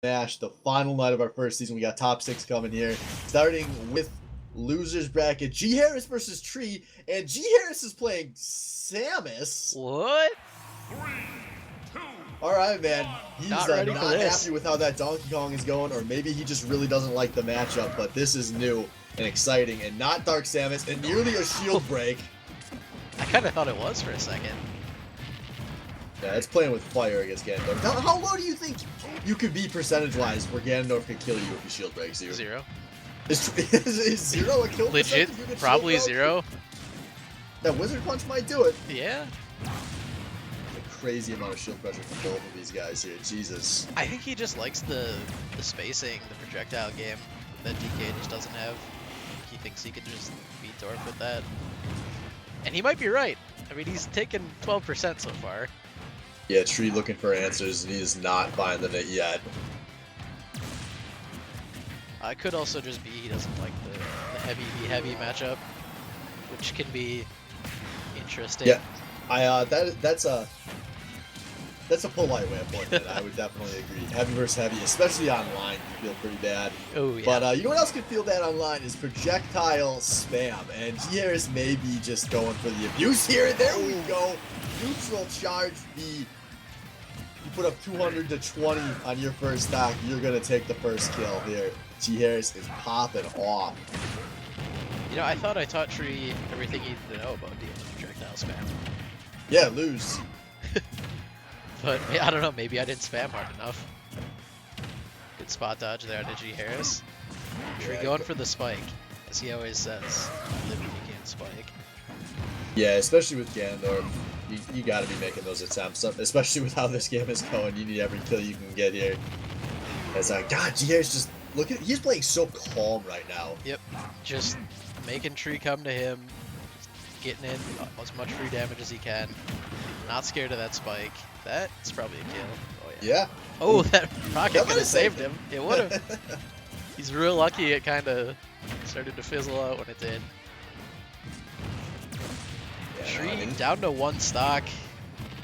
Smash, the final night of our first season. We got top 6 coming here, starting with losers bracket. G Harris versus Tree, and G Harris is playing Samus. What? All right, man. He's Not ready for this. happy with how that Donkey Kong is going, or maybe he just really doesn't like the matchup. But this is new and exciting, and not Dark Samus, and nearly a shield break. I kind of thought it was for a second. Yeah, it's playing with fire against Ganondorf. How low do you think you could be percentage-wise where Ganondorf could kill you if he shield breaks you? 0. Is 0 a kill Legit, percentage? probably 0. That Wizard Punch might do it. Yeah. A crazy amount of shield pressure from both of these guys here. Jesus. I think he just likes the spacing, the projectile game that DK just doesn't have. He thinks he can just beat Dorf with that. And he might be right. I mean, he's taken 12% so far. Yeah, Tree looking for answers, and he is not finding it yet. It could also just be he doesn't like the heavy v heavy matchup, which can be interesting. Yeah, that's a polite way of putting it. I would definitely agree. Heavy versus heavy, especially online, you feel pretty bad. Oh yeah. But you know what else could feel bad online is projectile spam, and G Harris may be just going for the abuse here. There we go. Neutral charge B. You put up 200 to 20 on your first stock, you're gonna take the first kill here. G Harris is popping off. You know, I thought I taught Tree everything he needed to know about dealing with projectile spam. Yeah, lose. But I don't know, maybe I didn't spam hard enough. Good spot dodge there to G Harris. Tree going for the spike, as he always says. Live if you can't spike. Yeah, especially with Ganondorf, you got to be making those attempts, especially with how this game is going. You need every kill you can get here. As God, G Harris just look at, he's playing so calm right now. Yep, just making Tree come to him, just getting in as much free damage as he can. Not scared of that spike. That's probably a kill. Oh yeah. Yeah. Oh, that rocket could have saved him. him. It would have. He's real lucky it kind of started to fizzle out when it did. Yeah, Tree down to 1 stock,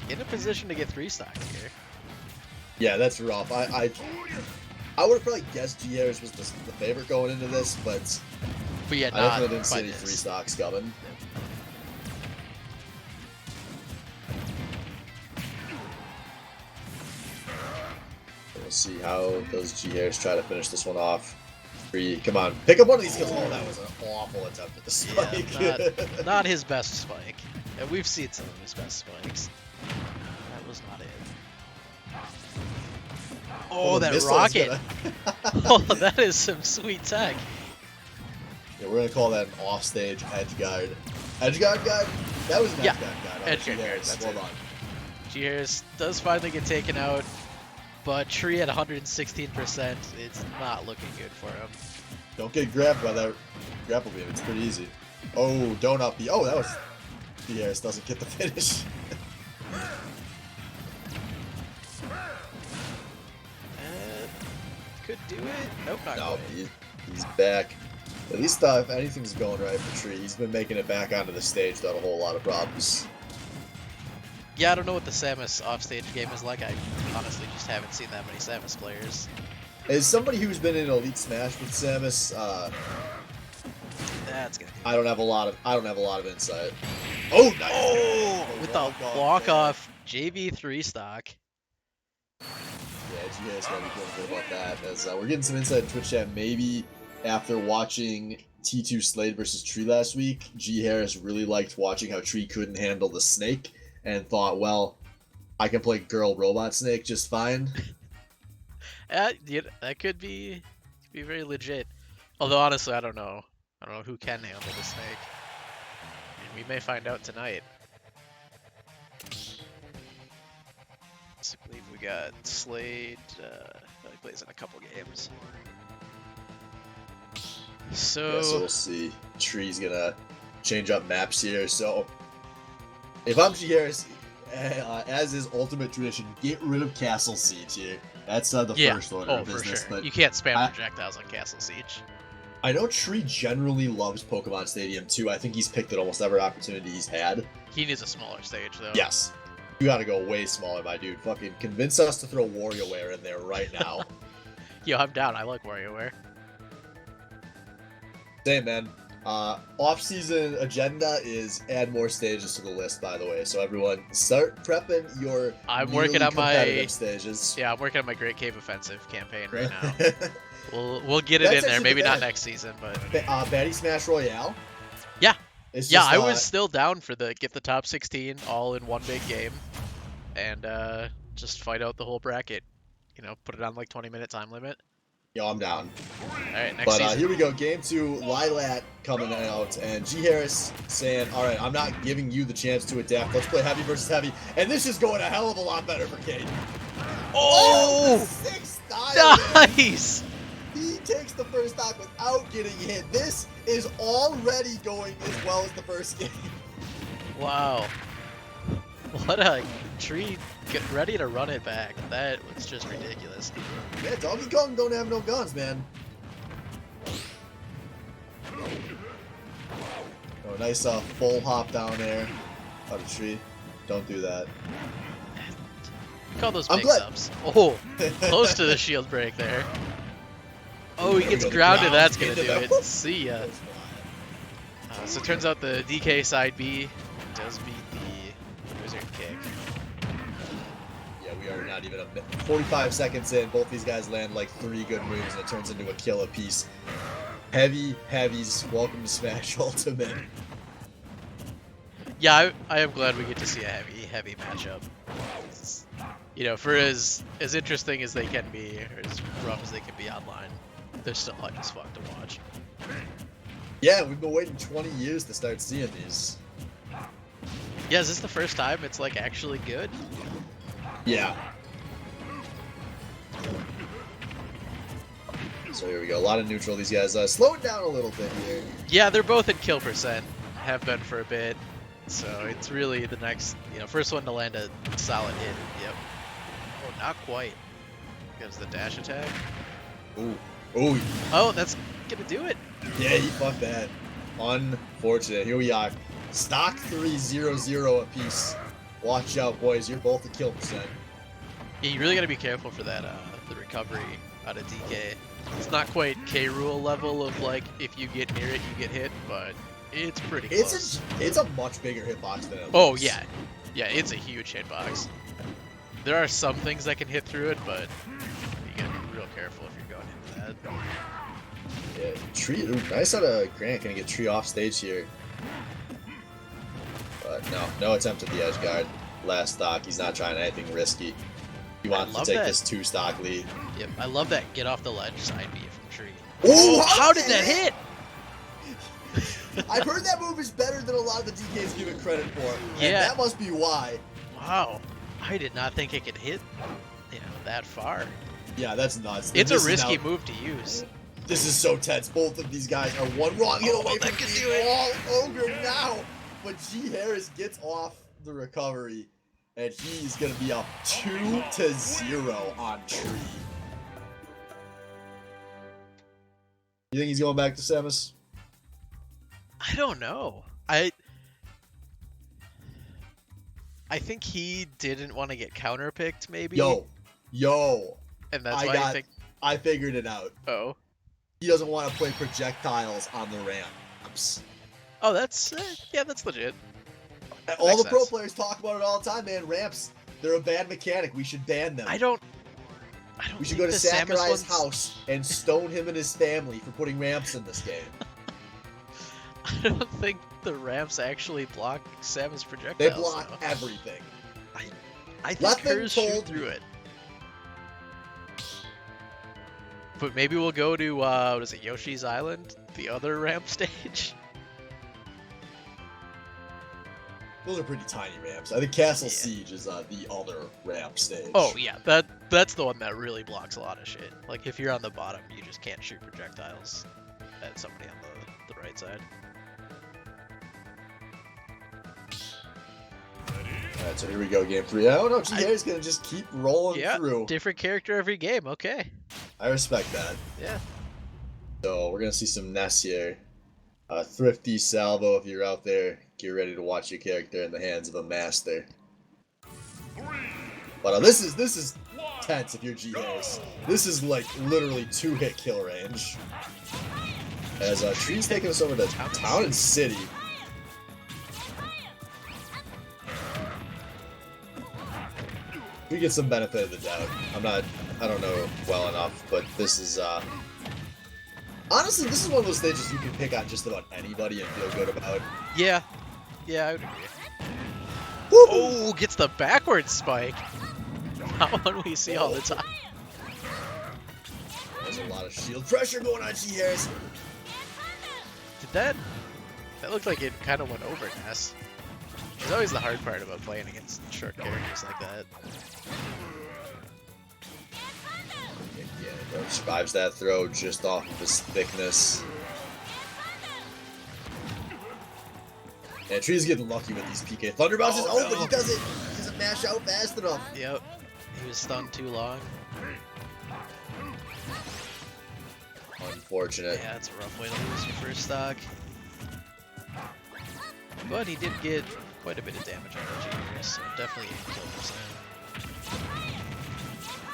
in a position to get 3 stocks here. Yeah, that's rough. I would have probably guessed G Harris was the favorite going into this, but yeah, I definitely didn't see any 3 stocks coming. We'll see how those G Harris try to finish this one off. Tree, come on, pick up one of these kills. Oh, that was an awful attempt at the spike. Yeah, not his best spike. And we've seen some of his best spikes. That was not it. Oh, that rocket! Oh, that is some sweet tech. Yeah, we're gonna call that an offstage edge guard. Edge guard guy? That was an edge guard guy. Edge guard guard, that's well it. done. G Harris does finally get taken out, but Tree at 116%, it's not looking good for him. Don't get grabbed by that grapple beam, it's pretty easy. Oh, donut B. Oh, that was... G Harris doesn't get the finish. Could do it. Nope, not No, quite. he's back. At least if anything's going right for Tree, he's been making it back onto the stage without a whole lot of problems. Yeah, I don't know what the Samus offstage game is like. I honestly just haven't seen that many Samus players. As somebody who's been in Elite Smash with Samus, That's gonna be I don't have a lot of insight. Oh, nice! Oh, with the walk off JV3 stock. Yeah, you guys gotta be feeling good about that. As we're getting some insight in Twitch chat, maybe after watching T2 Slade versus Tree last week, G Harris really liked watching how Tree couldn't handle the snake and thought, well, I can play girl robot snake just fine. Yeah, that could be very legit. Although honestly, I don't know. I don't know who can handle the snake. We may find out tonight. So I believe we got Slade. He plays in a couple games. So, Yeah, so we'll see. Tree's gonna change up maps here. So if I'm G Harris, as is ultimate tradition, get rid of Castle Siege here. That's the first order of business. For sure. But You can't spam projectiles on Castle Siege. I know Tree generally loves Pokemon Stadium too. I think he's picked it almost every opportunity he's had. He needs a smaller stage though. Yes. You gotta go way smaller, my dude. Fucking convince us to throw WarioWare in there right now. Yo, I'm down. I like WarioWare. Same, man. Off-season agenda is add more stages to the list, by the way. So everyone, start prepping your I'm working on competitive stages. Yeah, I'm working on my Great Cave Offensive campaign right now. We'll get it in there. Maybe not next season, but Baddy Smash Royale. Yeah. It's Yeah, just, I was still down for get the top 16 all in one big game, and just fight out the whole bracket. You know, put it on like 20-minute time limit. Yo, I'm down. All right, next But season. here we go, game 2, Lilat coming out, and G Harris saying, all right, I'm not giving you the chance to adapt. Let's play heavy versus heavy, and this is going a hell of a lot better for Kate. Oh! 6 style, Nice! man. He takes the first stock without getting hit. This is already going as well as the first game. Wow. What a tree. Get ready to run it back. That was just ridiculous. Yeah, Donkey Kong don't have no guns, man. Oh, nice full hop down there. Out of the tree. Don't do that. We call those mix-ups. Oh, close to the shield break there. Oh, he gets grounded. That's going to do it. See ya. So it turns out the DK side B does beat the Wizard kick. Yeah, we are not even 45 seconds in. Both these guys land like 3 good moves, and it turns into a kill apiece. Heavies, welcome to Smash Ultimate. Yeah, I am glad we get to see a heavy matchup. You know, for as interesting as they can be, or as rough as they can be online, they're still hype as fuck to watch. Yeah, we've been waiting 20 years to start seeing these. Yeah, is this the first time it's like actually good? Yeah. So here we go, a lot of neutral. These guys slowing down a little bit here. Yeah, they're both in kill percent, have been for a bit. So it's really the next, first one to land a solid hit. Yep. Oh, not quite. Because the dash attack. Ooh. Ooh. Oh, that's gonna do it. Yeah, he fucked that. Unfortunate. Here we are. Stock 3-0-0 apiece. Watch out, boys. You're both a kill percent. Yeah, you really gotta be careful for that, the recovery out of DK. It's not quite K rule level of like, if you get near it, you get hit, but it's pretty close. It's a much bigger hitbox than it looks. Oh, yeah. Yeah, it's a huge hitbox. There are some things that can hit through it, but you gotta be real careful if you're going into that. Yeah, tree. Ooh, nice out of Grant. Gonna get tree off stage here. But no attempt at the edge guard. Last stock. He's not trying anything risky. He wants to take this 2-stock lead. Yep, I love that get off the ledge side B from tree. Ooh, how did that hit? I've heard that move is better than a lot of the DKs give it credit for. Yeah. And that must be why. Wow. I did not think it could hit, that far. Yeah, that's nuts. It's a risky move to use. This is so tense. Both of these guys are one wrong hit away from being all ogre now. But G Harris gets off the recovery, and he's gonna be up 2-0 on tree. You think he's going back to Samus? I don't know. I think he didn't want to get counterpicked, maybe. Yo. And that's why I figured it out. Oh. He doesn't want to play projectiles on the ramps. Oh, that's that's legit. All the pro players talk about it all the time, man. Ramps, they're a bad mechanic. We should ban them. I don't. We should go to Sakurai's house and stone him and his family for putting ramps in this game. I don't think the ramps actually block Samus projectiles. They block everything. I think hers shoot through it. But maybe we'll go to, what is it, Yoshi's Island? The other ramp stage? Those are pretty tiny ramps. I think Castle Siege is the other ramp stage. Oh, yeah. That's the one that really blocks a lot of shit. Like, if you're on the bottom, you just can't shoot projectiles at somebody on the right side. Alright, so here we go, game 3. I don't know, GA's gonna just keep rolling through. Different character every game, okay. I respect that. Yeah. So, we're gonna see some Ness here. Thrifty Salvo, if you're out there, get ready to watch your character in the hands of a master. But this is tense if you're G Harris. This is like literally 2-hit kill range. As Tree's taking us over to Town and City. We get some benefit of the doubt. I don't know well enough, but this is, honestly, this is one of those stages you can pick on just about anybody and feel good about. Yeah. Yeah, I would agree. Woo! Oh, gets the backward spike. Not one we see all the time. There's a lot of shield pressure going on G Harris. Did that looked like it kind of went over Ness. It's always the hard part about playing against short characters like that. Yeah, survives that throw just off of his thickness. And Tree's getting lucky with these PK Thunder bounces. Oh, but he doesn't mash out fast enough. Yep. He was stunned too long. Unfortunate. Yeah, that's a rough way to lose your first stock. But he did get quite a bit of damage on the G-Harris, so definitely a kill percent.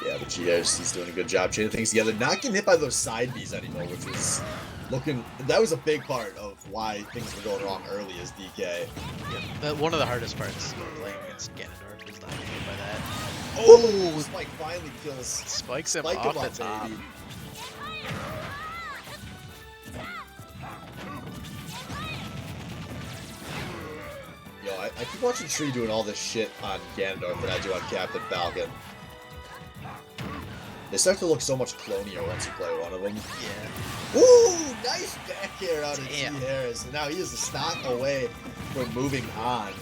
Yeah, but G-Harris, he's doing a good job chaining things together. Not getting hit by those side Bs anymore, which was looking... That was a big part of why things were going wrong early as DK. Yeah, one of the hardest parts of playing against Ganondorf was not getting hit by that. Oh! Spike finally kills... Spikes him off the top. Baby. Yo, I keep watching Tree doing all this shit on Ganondorf that I do on Captain Falcon. They start to look so much clonier once you play one of them. Yeah. Ooh, nice back air out of G Damn. Harris. And now he is a stock away from moving on.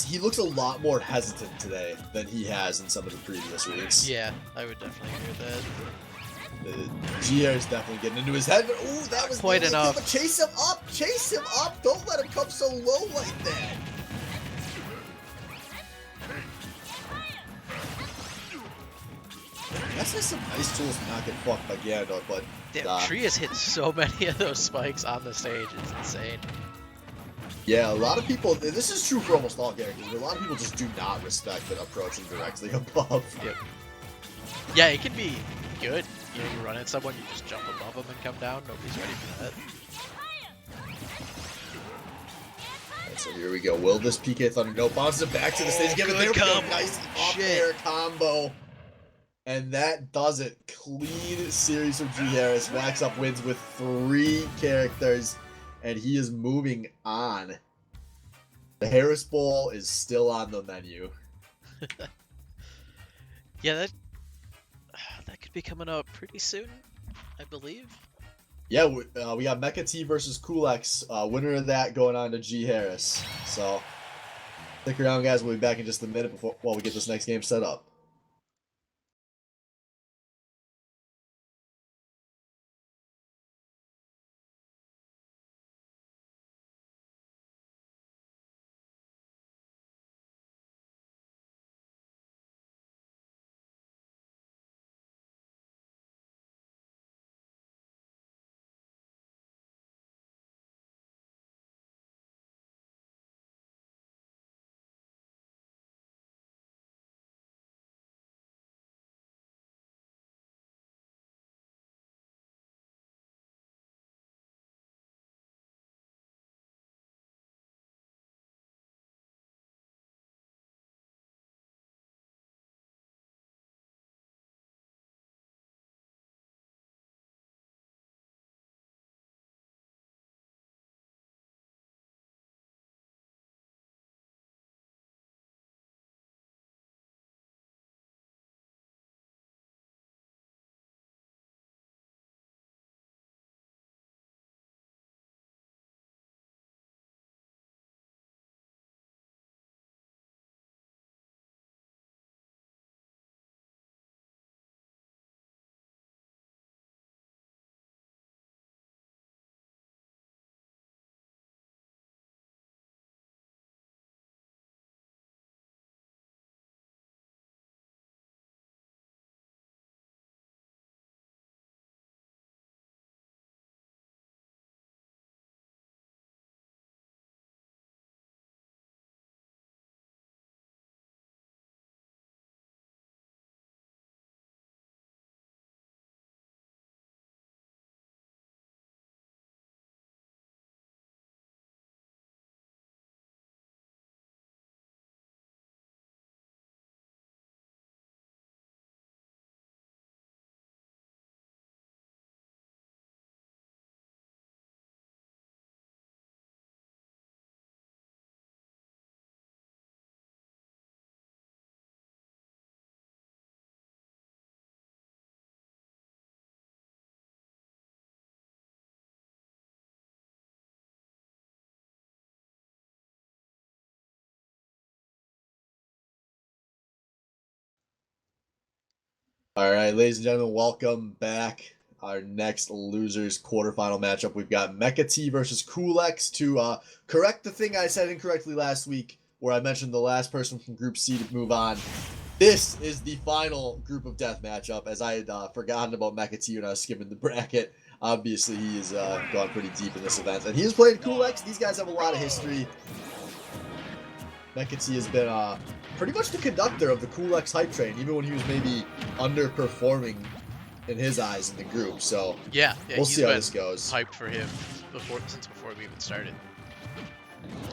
He looks a lot more hesitant today than he has in some of the previous weeks. Yeah, I would definitely agree with that. GR is definitely getting into his head, but ooh, that was quite enough. But chase him up! Chase him up! Don't let him come so low like that! That's has some nice tools to not get fucked by Ganondorf, but... Damn, Tree has hit so many of those spikes on the stage, it's insane. Yeah, a lot of people, this is true for almost all characters, but a lot of people just do not respect it approaching directly above. Yep. Yeah, it can be good. You know, you run at someone, you just jump above them and come down. Nobody's ready for that. Alright, so here we go. Will this PK Thunder no bounces it back to the stage? Give it there. Nice off-air combo. And that does it. Clean series from G Harris. Racks up wins with 3 characters. And he is moving on. The Harris Bowl is still on the menu. Yeah, that could be coming up pretty soon, I believe. Yeah, we got Mecha T versus Kulex. Winner of that going on to G Harris. So, stick around, guys. We'll be back in just a minute while we get this next game set up. All right, ladies and gentlemen, welcome back. Our next losers quarterfinal matchup. We've got Mecha T versus Coolx to correct the thing I said incorrectly last week, where I mentioned the last person from Group C to move on. This is the final group of death matchup, as I had forgotten about Mecha T when I was skipping the bracket. Obviously, he has gone pretty deep in this event, and he has played Coolx. These guys have a lot of history. Mecha T has been pretty much the conductor of the Coolx hype train, even when he was maybe underperforming in his eyes in the group. So yeah, we'll see how this goes. Hyped for him since before we even started,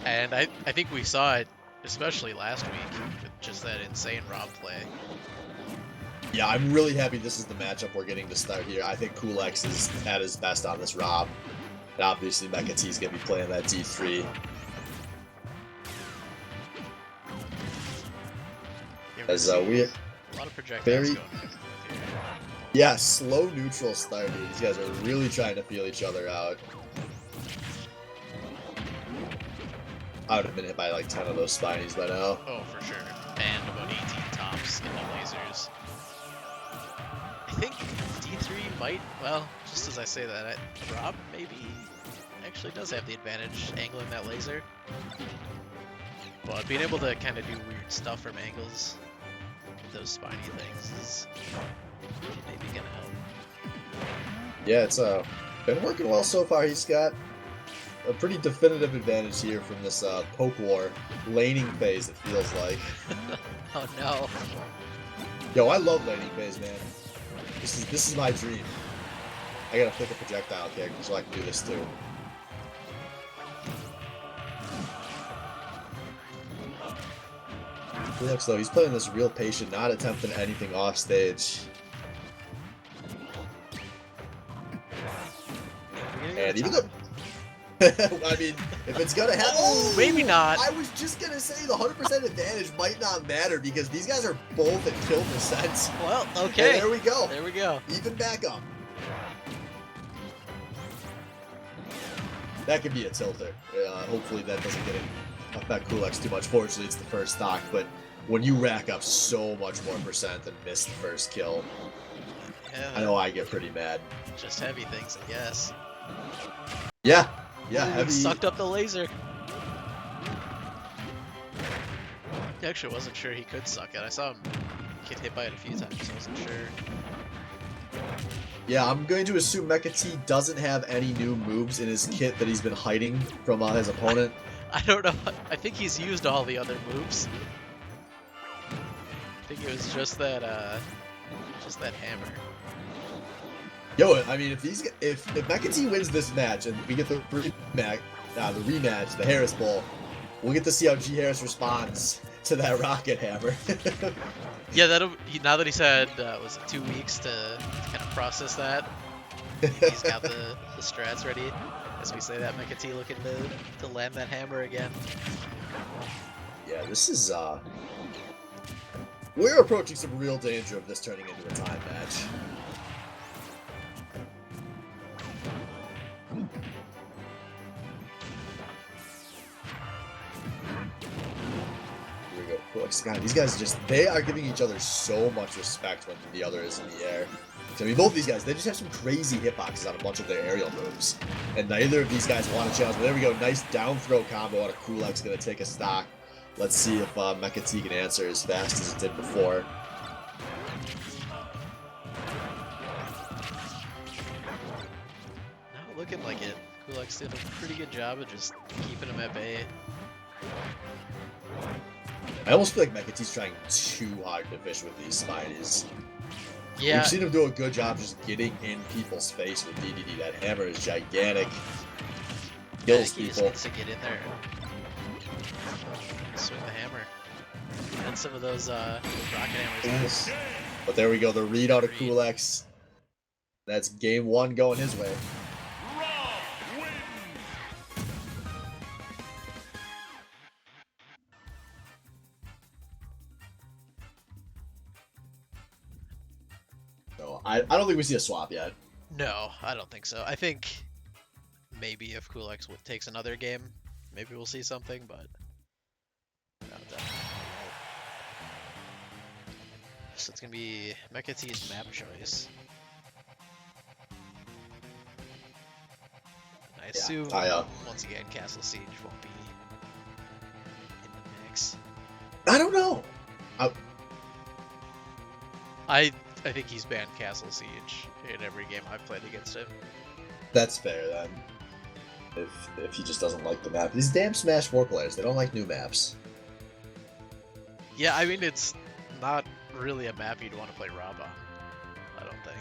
and I think we saw it especially last week with just that insane Rob play. Yeah, I'm really happy this is the matchup we're getting to start here. I think Coolx is at his best on this Rob, and obviously Mecha T is gonna be playing that D3. As we a lot of projectiles going on. Yeah, slow neutral start, dude. These guys are really trying to feel each other out. I would have been hit by like 10 of those spinies by now. Oh, for sure. And about 18 tops in the lasers. I think D3 might, well, just as I say that, Rob maybe actually does have the advantage angling that laser. But being able to kind of do weird stuff from angles with those spiny things is maybe gonna help. Yeah, it's been working well so far. He's got a pretty definitive advantage here from this poke war laning phase, it feels like. Oh no. Yo, I love laning phase, man. This is my dream. I gotta pick a projectile character so I can do this too. Looks though, he's playing this real patient, not attempting anything off stage. And even though, I mean, if it's gonna happen, oh, maybe not. I was just gonna say the 100% advantage might not matter because these guys are both at kill percent. Well, okay. And there we go. There we go. Even back up. That could be a tilter. Hopefully that doesn't affect Coolx too much. Fortunately, it's the first stock, but when you rack up so much more percent and miss the first kill, yeah, I know I get pretty mad. Just heavy things, I guess. Yeah, yeah, ooh, heavy. Sucked up the laser. I actually wasn't sure he could suck it. I saw him get hit by it a few times, so I wasn't sure. Yeah, I'm going to assume Mecha T doesn't have any new moves in his kit that he's been hiding from his opponent. I don't know. I think he's used all the other moves. I think it was just that hammer. Yo, I mean, if Mecha T wins this match and we get the rematch, the Harris Bowl, we'll get to see how G Harris responds to that rocket hammer. Yeah, now that he's had was it 2 weeks to kind of process that, he's got the strats ready. As we say that, Mecha T looking to land that hammer again. Yeah, this is we're approaching some real danger of this turning into a time match. God, these guys they are giving each other so much respect when the other is in the air. I mean, both these guys, they just have some crazy hitboxes on a bunch of their aerial moves. And neither of these guys want to challenge. But there we go, nice down throw combo out of Coolx, gonna take a stock. Let's see if Mecha T can answer as fast as it did before. Not looking like it. Coolx did a pretty good job of just keeping him at bay. I almost feel like Mecha T's trying too hard to fish with these spinies. Yeah. We've seen him do a good job just getting in people's face with DDD. That hammer is gigantic. Kills he people. just gets to get in there and swing the hammer. And some of those rocket hammers. But there we go, the read out of Coolx. That's game one going his way. So I don't think we see a swap yet. No, I don't think so. I think maybe if Coolx takes another game, maybe we'll see something, but no, definitely. So it's gonna be Mecha T's map choice. I assume once again Castle Siege won't be in the mix. I don't know. I think he's banned Castle Siege in every game I've played against him. That's fair then. If he just doesn't like the map. These damn Smash 4 players, they don't like new maps. Yeah, I mean, it's not really a map you'd want to play Rob on, I don't think.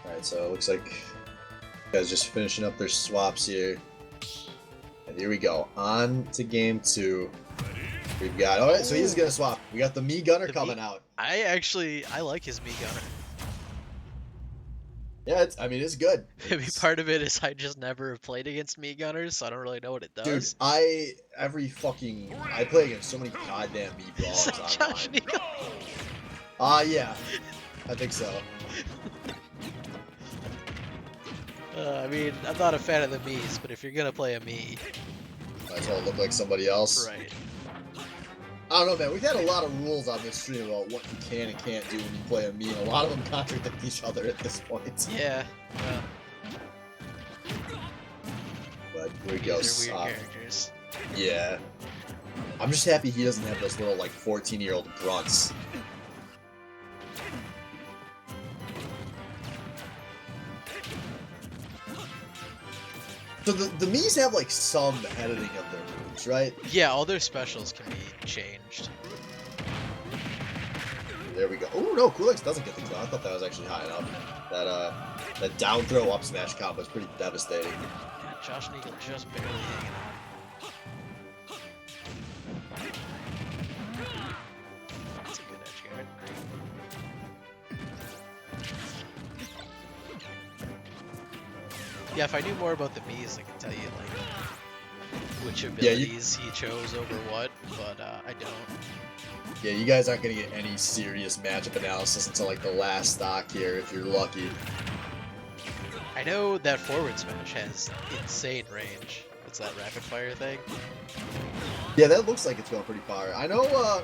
Alright, so it looks like guys just finishing up their swaps here. And here we go. On to game 2. We've got... Alright, so he's gonna swap. We got the Mii Gunner coming out. I like his Mii Gunner. Yeah, it's good. Maybe part of it is I just never played against Mii Gunners, so I don't really know what it does. Dude, I play against so many goddamn Mii brawlers online. Yeah. I think so. I mean, I'm not a fan of the Miis, but if you're gonna play a Mii... Might as well look like somebody else. Right. I don't know, man. We've had a lot of rules on this stream about what you can and can't do when you play a Mii, and a lot of them contradict each other at this point. Yeah. But here we go. These are weird characters. Yeah. I'm just happy he doesn't have those little, like, 14-year-old grunts. So the Miis have, like, some editing of their moves, right? Yeah, all their specials can be changed. There we go. Oh, no, Kulix doesn't get the kill. I thought that was actually high enough. That down throw up smash combo is pretty devastating. Yeah, Josh Neagle just barely hanging on. That's a good edge guard. Yeah, if I knew more about the Miis, I could tell you like which abilities he chose over what, but I don't. Yeah, you guys aren't gonna get any serious matchup analysis until like the last stock here, if you're lucky. I know that forward smash has insane range. It's that rapid fire thing. Yeah, that looks like it's going pretty far. I know.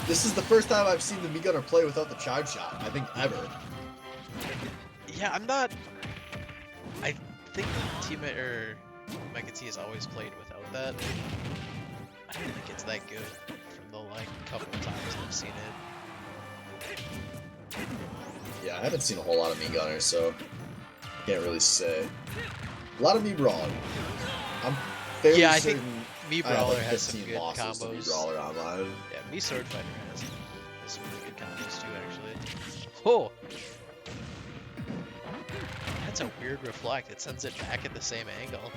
This is the first time I've seen the Mii Gunner play without the charge shot. I think ever. Yeah, I'm not. I think Teammate or Mecha T has always played without that. I don't think it's that good from the like couple of times I've seen it. Yeah, I haven't seen a whole lot of Mii Gunners, so can't really say. A lot of Mii Brawler. I'm fairly certain. I think Mii Brawler has some good losses to combos. Mii Brawler online. Yeah, Mii Sword Fighter has some really good combos too, actually. Oh! That's a weird reflect. It sends it back at the same angle.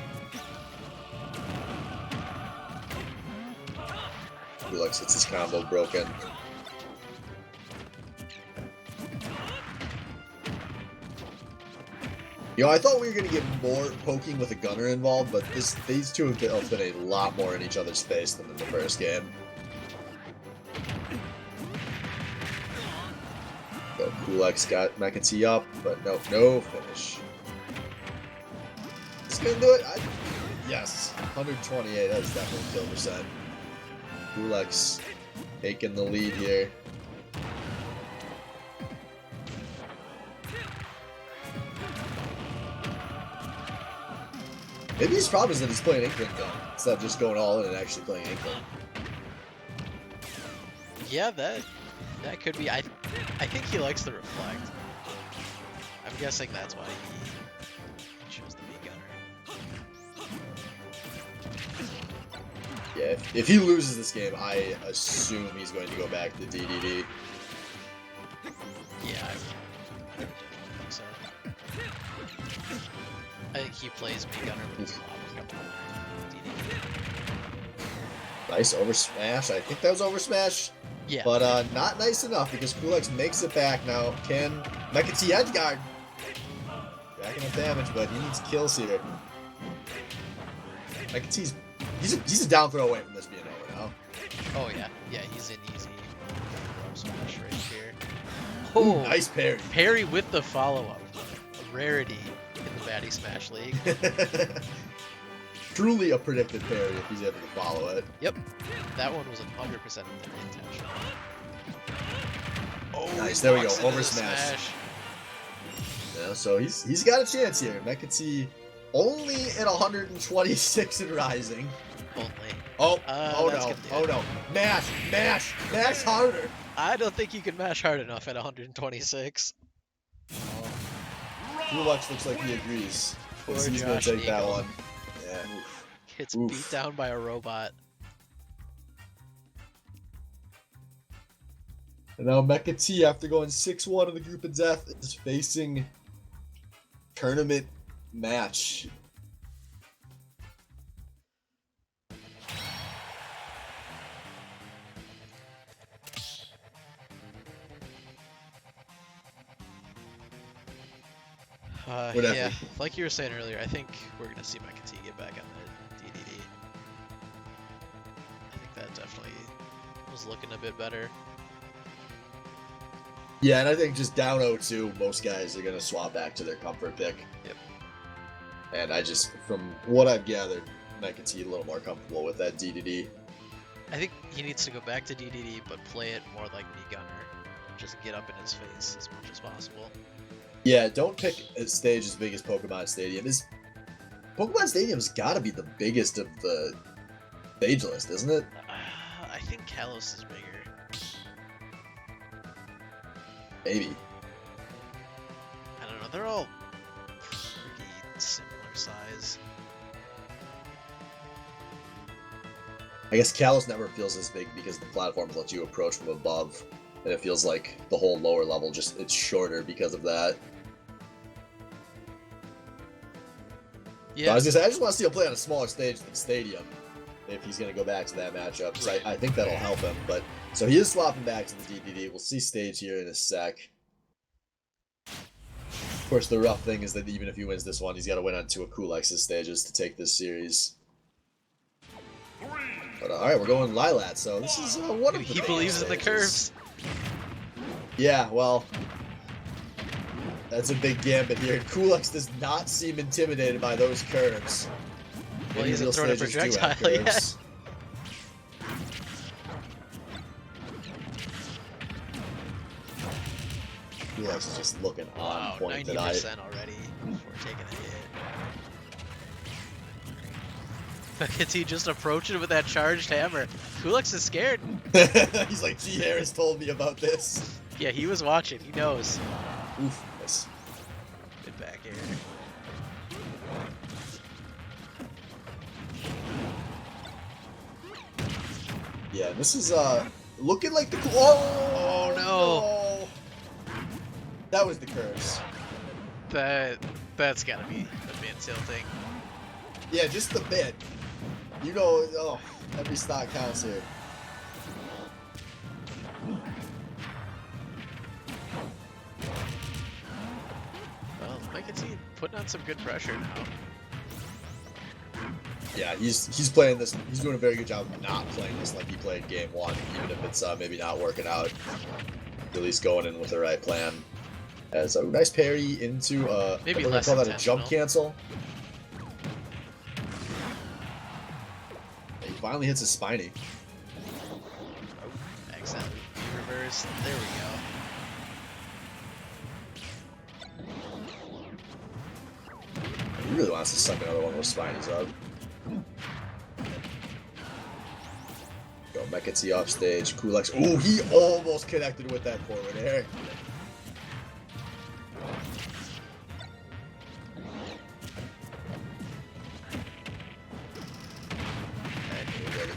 Kulix gets his combo broken. You know, I thought we were going to get more poking with a gunner involved, but these two have been a lot more in each other's face than in the first game. So Kulix got Mecha T up, but no finish. Is he going to do it? Yes, 128, that is definitely kill percent. Kulix taking the lead here. Maybe his problem is that he's playing Inkling gun instead of just going all in and actually playing Inkling. Yeah, that could be. I think he likes the reflect. I'm guessing that's why he chose the Mii Gunner. Yeah, if he loses this game, I assume he's going to go back to DDD. Yeah, I would think so. I think he plays Mii Gunner with his DDD. Nice over smash. I think that was over smash. Yeah. But not nice enough because Kulix makes it back now. Can Mecha T edge guard? Racking up damage, but he needs kills here. I can see he's a down throw away from this being over now. Oh yeah, yeah, he's in easy. Smash right here. Ooh, Oh, nice parry. Parry with the follow-up. A rarity in the Baddy Smash League. Truly a predicted parry if he's able to follow it. Yep, that one was 100% their intention. Oh, nice, there we go, walks into over the smash. Yeah, so he's got a chance here. Mekati only at 126 and rising. Only. Oh, no, no. Mash harder. I don't think you can mash hard enough at 126. Kulux looks like he agrees. Poor He's going to take that one. Yeah. Gets beat down by a robot. And now Mecha T, after going 6-1 in the group of death, is facing tournament match. Yeah, like you were saying earlier, I think we're going to see Mecha T get back on the DDD. I think that definitely was looking a bit better. Yeah, and I think just down 0-2, most guys are going to swap back to their comfort pick. Yep. And I just, from what I've gathered, Mecha T a little more comfortable with that DDD. I think he needs to go back to DDD, but play it more like Knee Gunner. Just get up in his face as much as possible. Yeah, don't pick a stage as big as Pokemon Stadium. Pokemon Stadium's got to be the biggest of the stage list, isn't it? I think Kalos is bigger. Maybe. I don't know. They're all pretty similar size. I guess Kalos never feels as big because the platforms let you approach from above, and it feels like the whole lower level it's shorter because of that. Yeah. So I was gonna say, I just want to see him play on a smaller stage than Stadium if he's gonna go back to that matchup. So I think that'll help him. But so he is swapping back to the DDD. We'll see stage here in a sec. Of course, the rough thing is that even if he wins this one, he's got to win on 2 of Kulex's stages to take this series. But all right, we're going Lilat. So this is one of the He believes in the curves. Yeah, well, that's a big gambit here. Kulex does not seem intimidated by those curves. Well, he's throwing a projectile, yeah. Kulex is just looking on point 90% already before taking a hit. He just approached it with that charged hammer. Kulex is scared. He's like, G. Harris told me about this. Yeah, he was watching. He knows. Oof, nice. Good back air. Yeah, this is looking like the oh no. That was the curse. That's gotta be the mid tilting. Yeah, just the bit. You know, oh, every stock counts here. Well, I can see putting on some good pressure now. Yeah, he's playing this. He's doing a very good job of not playing this like he played game 1, even if it's maybe not working out. At least going in with the right plan. As a nice parry into maybe we're gonna call that a jump cancel. He finally hits his spiny. Oh, excellent. Reverse. There we go. He really wants to suck another one of those spinies up. Go Mecha T off stage. Kulex. Ooh, he almost connected with that forward air.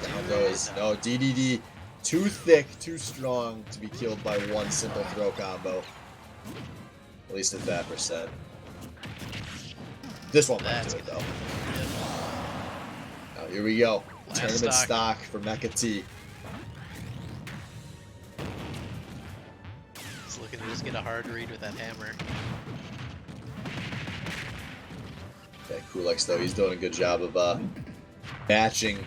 Down goes. No, DDD. Too thick, too strong to be killed by one simple throw combo. At least at that percent. This one might do it though. Now here we go. Tournament stock for Mecha T. He's looking to just get a hard read with that hammer. Okay, Kulix though, he's doing a good job of matching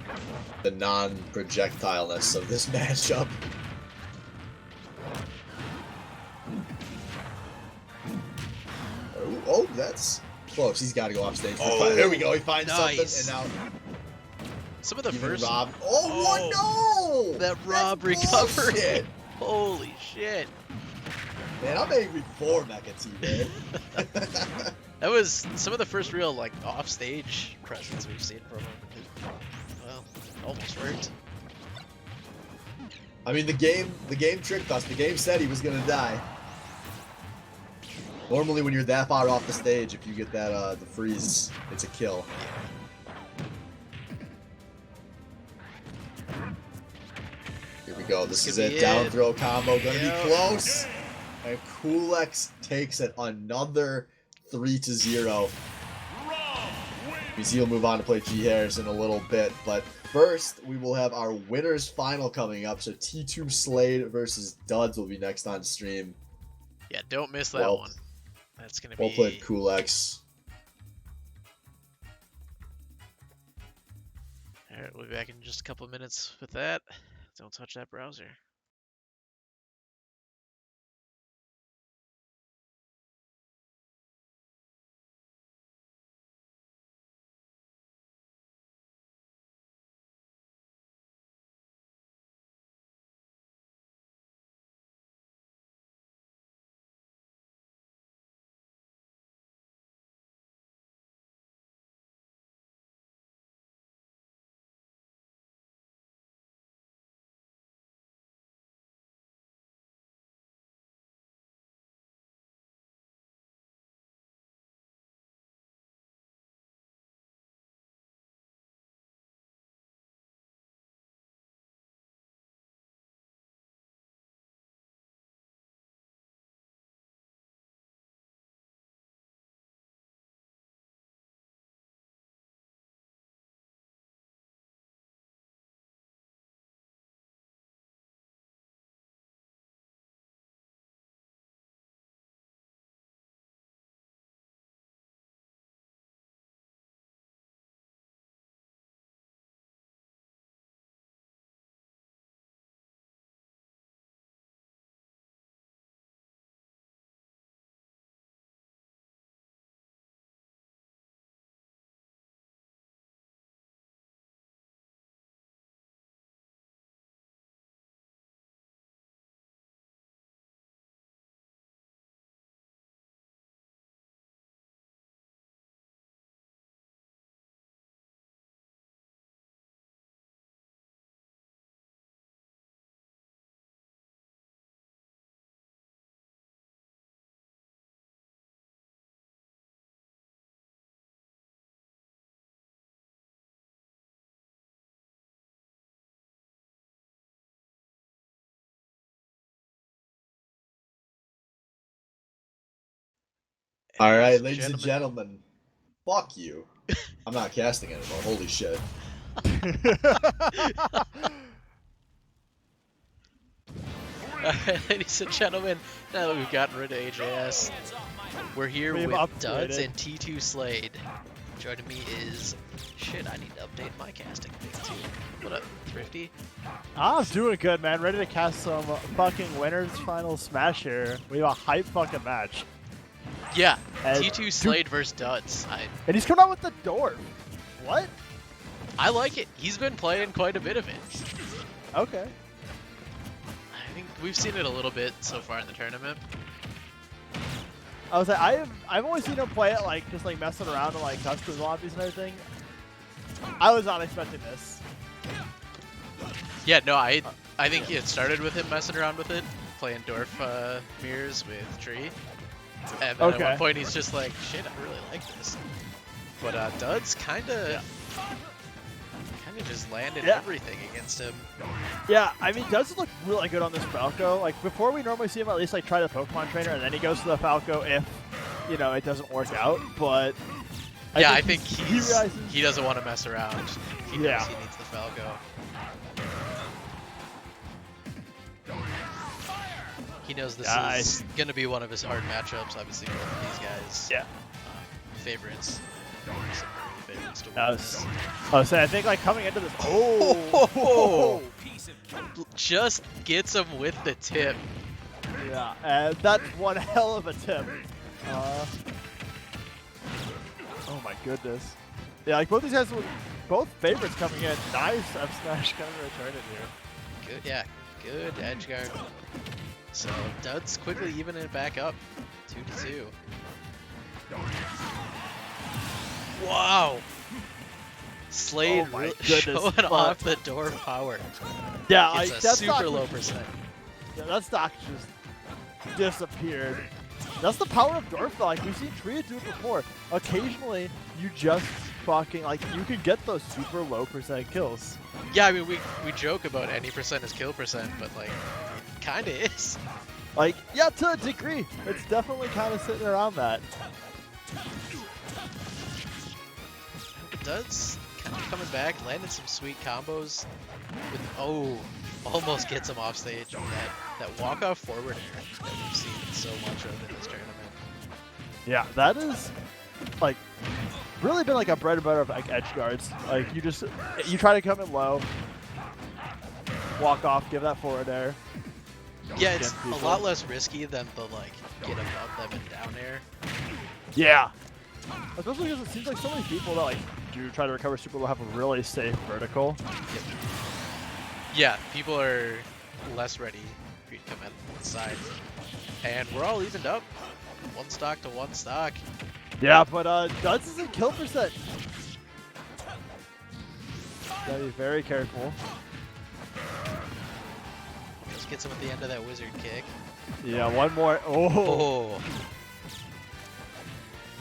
the non-projectileness of this matchup. Oh, that's close. He's got to go off stage. Oh, there we go. He finds nice. something, and now some of the even first. Rob. Oh, no! That Rob That's recovery. bullshit. Holy shit! Man, I'm angry for Mecha T, man. That was some of the first real like off-stage presence we've seen from him. Well, almost worked. I mean, the game tricked us. The game said he was gonna die. Normally, when you're that far off the stage, if you get that the freeze, it's a kill. Here we go. This is it. Down throw combo, gonna be close. And Kulix takes it another 3-0. He'll move on to play G Harris in a little bit, but first we will have our winners final coming up. So T2 Slade versus Duds will be next on stream. Yeah, don't miss that one. That's gonna be. Well played, Kulix. All right, we'll be back in just a couple of minutes with that. Don't touch that browser. All right, ladies and gentlemen, fuck you. I'm not casting anymore. Holy shit. Alright, ladies and gentlemen, now that we've gotten rid of AJS, we're here with Duds and T2 Slade. Joining me is... Shit, I need to update my casting thing too. What up, Thrifty? I'm doing good, man. Ready to cast some fucking winners final smash here. We have a hype fucking match. Yeah, and T2 Slade versus Duds. And he's coming out with the dwarf. What? I like it. He's been playing quite a bit of it. Okay. I think we've seen it a little bit so far in the tournament. I was like, I've only seen him play it like just like messing around in like custom lobbies and everything. I was not expecting this. Yeah, no, I think it started with him messing around with it, playing dwarf mirrors with Tree. And then at one point he's just like, shit, I really like this. But Duds kind of just landed everything against him. Yeah, I mean, Duds look really good on this Falco. Like before, we normally see him at least like try the Pokemon trainer, and then he goes to the Falco if, you know, it doesn't work out. But I think he doesn't want to mess around. He knows he needs the Falco. He knows this is going to be one of his hard matchups, obviously, both of these guys. Yeah. Favorites. Some pretty big to I win was saying, I think like coming into this. Oh, just gets him with the tip. yeah, and that's one hell of a tip. Oh my goodness. Yeah, like both these guys, both favorites coming in. Nice F smash kind of returning here. Good, yeah, good edge guard. So Duds quickly evening it back up, 2-2. Wow. Slade Oh my really goodness, showing but- off the door power. Yeah, It's like a that super stock low was- percent. Yeah, that stock just disappeared. That's the power of Dorf though. Like we've seen Tria do it before. Occasionally, you just fucking like you can get those super low percent kills. Yeah, I mean we joke about any percent is kill percent, but like kinda is. Like yeah, to a degree, it's definitely kind of sitting around that. Duds kind of coming back, landing some sweet combos. With, almost gets him off stage. That walk off forward air that we've seen so much of in this tournament. Yeah, that is like really been like a bread and butter of like edge guards. Like you try to come in low, walk off, give that forward air. Yeah, it's Against people. a lot less risky than the like get above them and down air. Yeah. Especially because it seems like so many people that like do try to recover super low have a really safe vertical. Yeah, people are less ready for you to come in from the side. And we're all evened up. One stock to one stock. Yeah, but Duds is in kill percent. Gotta be very careful. Just gets him at the end of that wizard kick. Yeah, one more. Oh.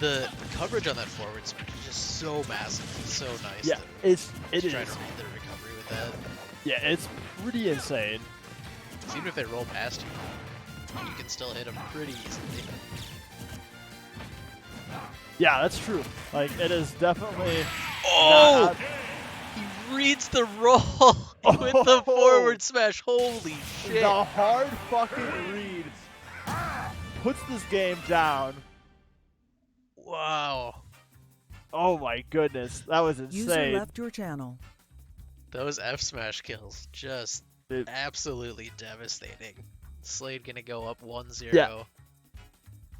The coverage on that forward switch is just so massive. It's so nice. Yeah, to it just is. try to read the recovery with that. Yeah, it's pretty insane. 'Cause even if they roll past you, you can still hit them pretty easily. Yeah, that's true. Like it is definitely. Oh! He reads the roll with the forward smash. Holy shit! The hard fucking read puts this game down. Wow. Oh my goodness, that was User insane. left your channel. Those F smash kills just Dude. absolutely devastating. Slade gonna go up 1-0. Yeah.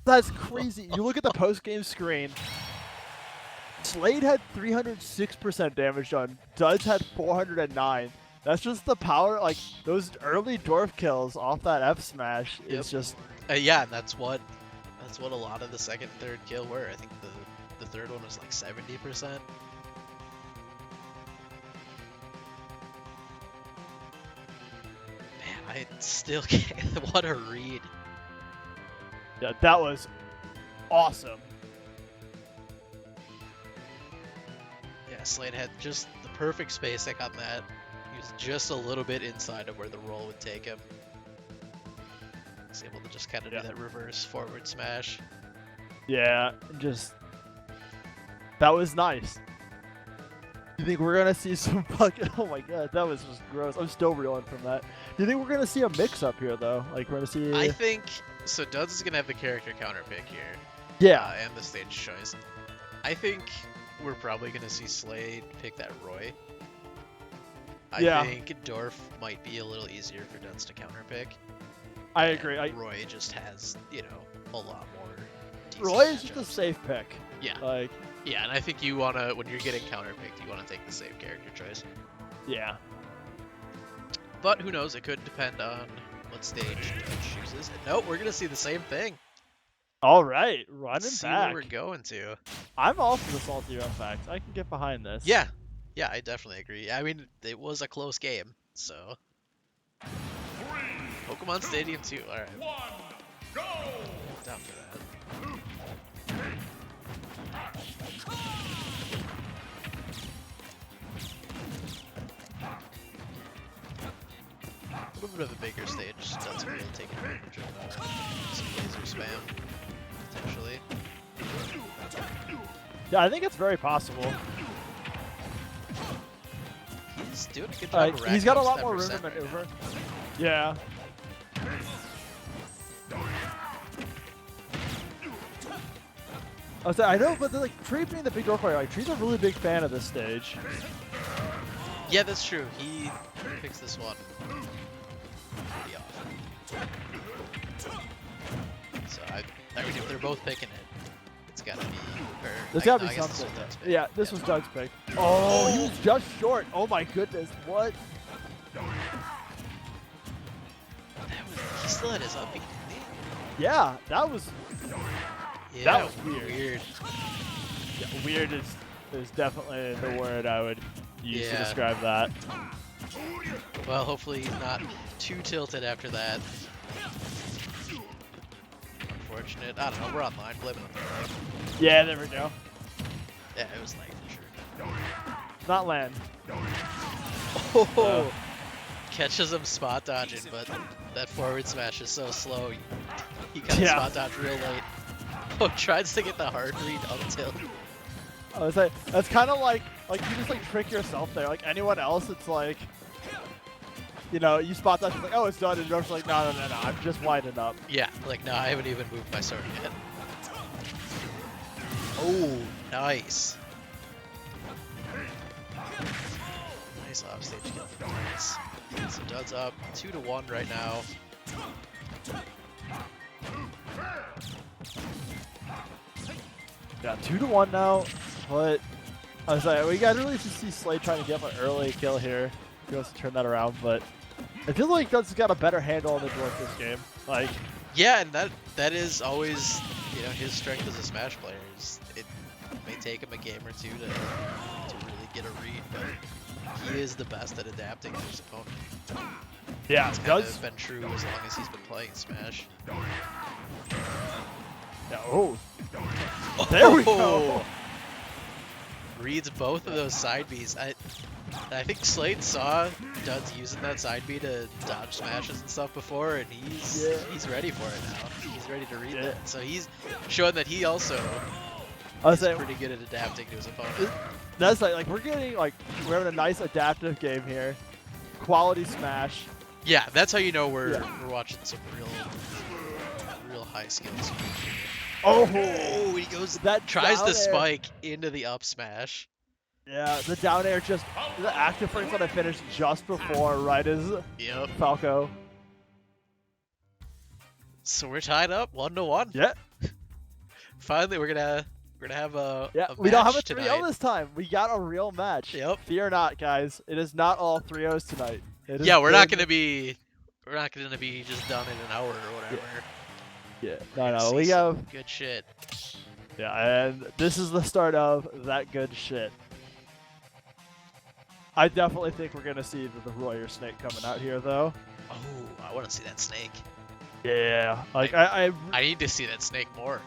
That's crazy. You look at the post-game screen. Slade had 306% damage done. Duds had 409. That's just the power. Like those early Dorf kills off that F smash is just. Yeah, and that's what a lot of the second and third kill were. I think the third one was like 70%. Man, I still can't. What a read. Yeah, that was awesome. Yeah, Slade had just the perfect spacing on that. He was just a little bit inside of where the roll would take him. He's able to just kind of do that reverse forward smash. Yeah, just that was nice. You think we're gonna see some fucking? Oh my god, that was just gross. I'm still reeling from that. Do you think we're gonna see a mix-up here though? Like we're gonna see? I think so. Duds is gonna have the character counter pick here. Yeah. And the stage choice. I think we're probably gonna see Slade pick that Roy. I think Dorf might be a little easier for Duds to counter pick. I agree. Roy just has, a lot more. decent Roy is just a matchups. safe pick. Yeah. Like, Yeah, and I think you wanna, when you're getting counter picked, you wanna take the safe character choice. yeah. But who knows? It could depend on what stage Dutch chooses. And nope, we're gonna see the same thing. All right, running Let's see back. where we're going to. I'm all for the salty run fact. I can get behind this. Yeah, I definitely agree. I mean, it was a close game, so. Pokemon Stadium 2. All right. Go! Down for that. A little bit of a bigger stage doesn't really take advantage of some laser spam, potentially. Yeah, I think it's very possible. He's doing a good job of He's racking got a up lot that more room to percent right maneuver. now. Yeah. I know, but like Tree being the big door player, like Tree's a really big fan of this stage. Yeah, that's true. He picks this one pretty often. So I mean, if they're both picking it, it's gotta be. There's gotta be something. Yeah, this was Doug's pick. Oh, he was just short. Oh my goodness, what? He still had his up beat, didn't he? Yeah, that was. Yeah, That was weird. Yeah, weird is definitely the word I would use to describe that. Well, hopefully he's not too tilted after that. Unfortunate. I don't know. We're online. Blame it on the lag. Yeah, there we go. Yeah, it was lag for sure. Not land. Oh, catches him spot dodging, but that forward smash is so slow. He got spot dodge real late. Oh, tries to get the hard read up tilt. I was like, that's kind of like you just like trick yourself there. Like anyone else, it's like, you know, you spot that, it's like, oh, it's done, and you're just like, no, I'm just winding up. Yeah, like, no, I haven't even moved my sword yet. Oh, nice. Nice offstage kill from Duds. So Duds up 2-1 right now. Yeah, 2-1 now, but I was like, we got to really just see Slade trying to get an early kill here. He wants to turn that around, but I feel like Duds has got a better handle on the door this game. Like, yeah, and that is always, you know, his strength as a Smash player. It may take him a game or two to really get a read, but he is the best at adapting to his opponent. Yeah, it's kind of been true as long as he's been playing Smash. Yeah, oh. There we go. Reads both of those side Bs. I think Slade saw Duds using that side B to dodge smashes and stuff before, and he's ready for it now. He's ready to read that. So he's showing that he also is pretty good at adapting to his opponent. That's like we're having a nice adaptive game here. Quality Smash. Yeah, that's how you know we're watching some real high skills. Oh, he goes tries to spike into the up smash. Yeah, the down air the active frames that I finished just before, right as Falco. So we're tied up 1-1. Yeah. Finally, we're gonna have a we don't have a tonight. 3-0 this time. We got a real match. Yep. Fear not, guys. It is not all 3-0s tonight. Yeah, we're not gonna be just done in an hour or whatever. Yeah. No, we have good shit. Yeah, and this is the start of that good shit. I definitely think we're gonna see the Royer snake coming out here, though. Oh, I want to see that snake. Yeah, like I need to see that snake more.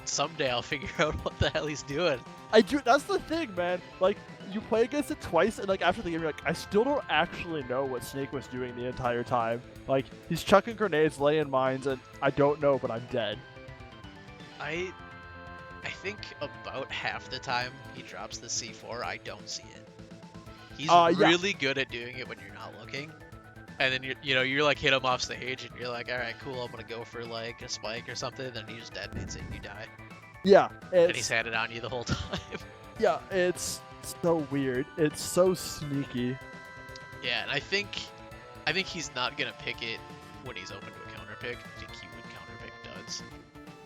Someday I'll figure out what the hell he's doing. That's the thing, man. Like, you play against it twice, and like after the game, you're like, I still don't actually know what Snake was doing the entire time. Like, he's chucking grenades, laying mines, and I don't know, but I'm dead. I think about half the time he drops the C4, I don't see it. He's really good at doing it when you're not looking. And then you're like hit him off stage and you're like, all right, cool, I'm gonna go for like a spike or something. Then he just detonates it and you die. Yeah, and he's had it on you the whole time. Yeah, it's so weird. It's so sneaky. Yeah, and I think he's not gonna pick it when he's open to a counter pick. I think he would counter pick Duds.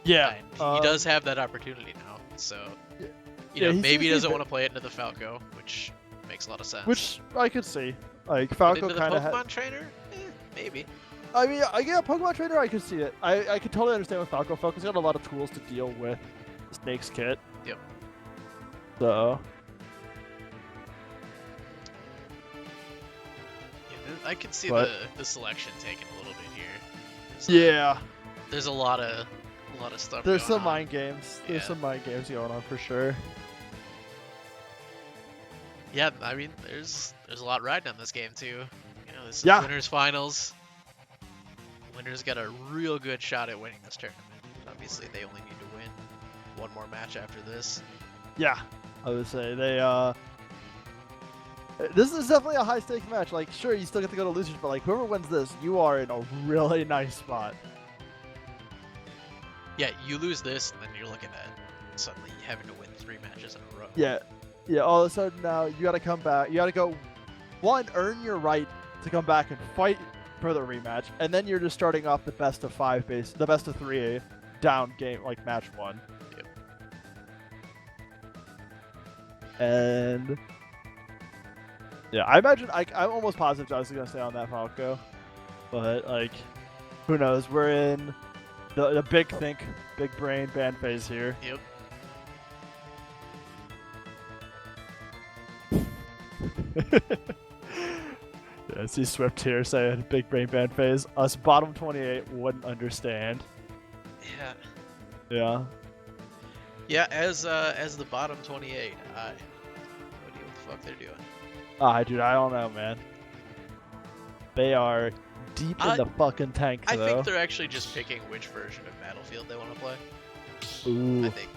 Yeah, and he does have that opportunity now. So you know, maybe he doesn't want to play it into the Falco, which makes a lot of sense. Which I could see. Like, Falco kind of Pokemon trainer? Maybe. I mean, Pokemon trainer, I could see it. I could totally understand with Falco. Falco's got a lot of tools to deal with Snake's kit. Yep. So. Yeah, I could see the selection taking a little bit here. There's a lot of stuff. There's some mind games. There's some mind games going on for sure. Yeah, I mean, there's a lot riding on this game too. You know, this is winners finals. Winners got a real good shot at winning this tournament. Obviously, they only need to win one more match after this. Yeah, I would say this is definitely a high stakes match. Like, sure, you still get to go to losers, but like whoever wins this, you are in a really nice spot. Yeah, you lose this, and then you're looking at suddenly having to win 3 matches in a row. Yeah. All of a sudden now you got to come back. You got to go, one, earn your right to come back and fight for the rematch, and then you're just starting off the best of 5 the best of 3 down game, like match 1. Yep. And yeah, I imagine I'm almost positive Josh is gonna stay on that Falco, but like, who knows? We're in the big brain ban phase here. Yep. Yeah, I see Swift here saying big brain ban phase. Us bottom 28 wouldn't understand. Yeah. Yeah. Yeah, as the bottom 28, I no idea what the fuck they're doing. Dude, I don't know, man. They are deep in the fucking tank, I though. think they're actually just picking which version of Battlefield they want to play. Ooh. I think.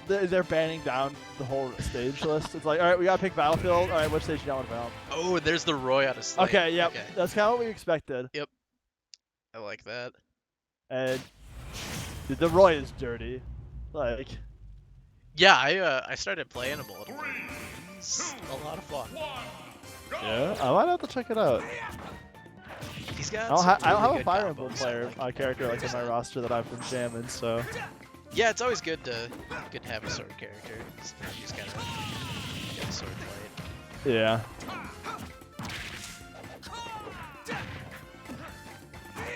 They're banning down the whole stage list. It's like, all right, we gotta pick Battlefield. All right, which stage do you want to balance? Oh, and there's the Roy out of Slate. Okay, yep. Okay. That's kind of what we expected. Yep. I like that. And dude, the Roy is dirty. Like, Yeah, I started playing him a little bit. It's a lot of fun. yeah, I might have to check it out. He's got. I don't have a good Fire combos, Emblem I player like. character like in my roster that I've been jamming, so. Yeah, it's always good to have a sword character. You just gotta get a sword played. Yeah.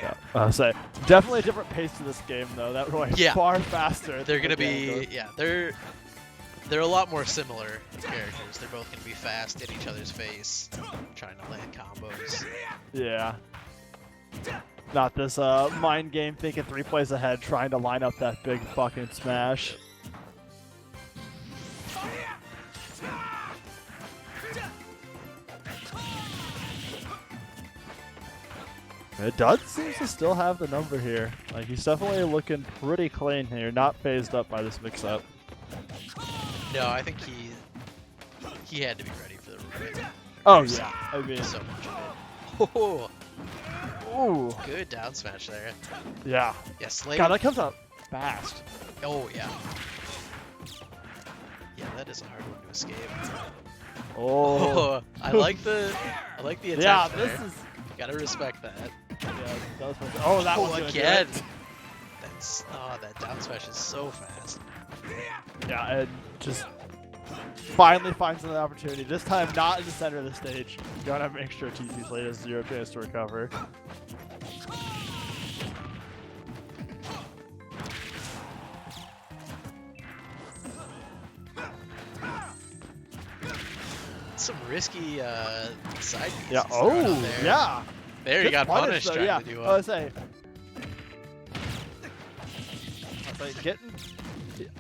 Yeah, I'll say definitely a different pace to this game though. That Roy is far faster. They're gonna than be Ganondorf. they're a lot more similar characters. They're both gonna be fast in each other's face, trying to land combos. Yeah. Not this mind game thinking 3 plays ahead trying to line up that big fucking smash. Dud seems to still have the number here. Like, he's definitely looking pretty clean here, not phased up by this mix-up. No, I think he had to be ready for the Roy. Oh yeah, I mean, So much of it. Oh, ooh, good down smash there. yeah. Yeah, Slade. God, that comes out fast. Oh yeah. Yeah, that is a hard one to escape. Oh, I like the attempt yeah, there. this is. Gotta respect that. Yeah, that was oh, that was gonna do again. it. That down smash is so fast. Yeah, and just finally finds another opportunity. This time not in the center of the stage. You gotta make sure TP Slate has 0 chance to recover. Some risky side pieces. Yeah. thrown out Oh, there. yeah. There you got punished though, trying yeah. to do I was saying.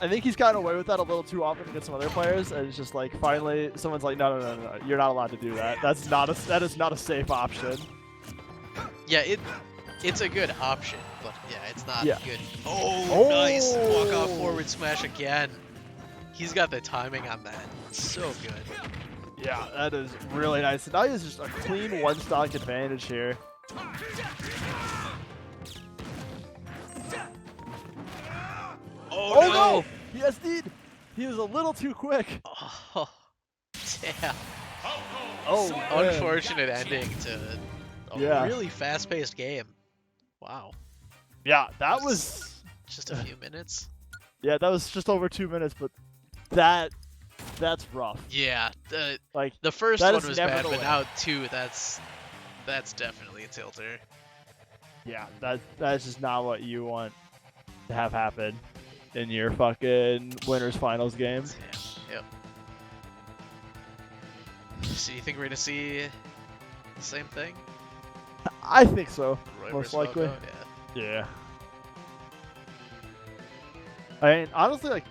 I think he's gotten away with that a little too often against some other players, and it's just like finally someone's like, no, you're not allowed to do that. That is not a safe option. Yeah, it's a good option, but yeah, it's not good. Oh, Oh! nice walk off forward smash again. He's got the timing on that. So good. Yeah, that is really nice. Now he has just a clean one-stock advantage here. Oh, no! He SD'd! He was a little too quick. Oh, damn. Oh, man. Unfortunate ending to a really fast-paced game. Wow. Yeah, that was just a few minutes. Yeah, that was just over 2 minutes, but that's rough. Yeah, the first that one is was never bad, the but way. now 2, that's definitely a tilter. Yeah, that's just not what you want to have happen in your fucking winners finals game. Yeah. Yep. So you think we're gonna see the same thing? I think so, Roy most versus likely. Falco? Yeah. Yeah. I mean, honestly, like,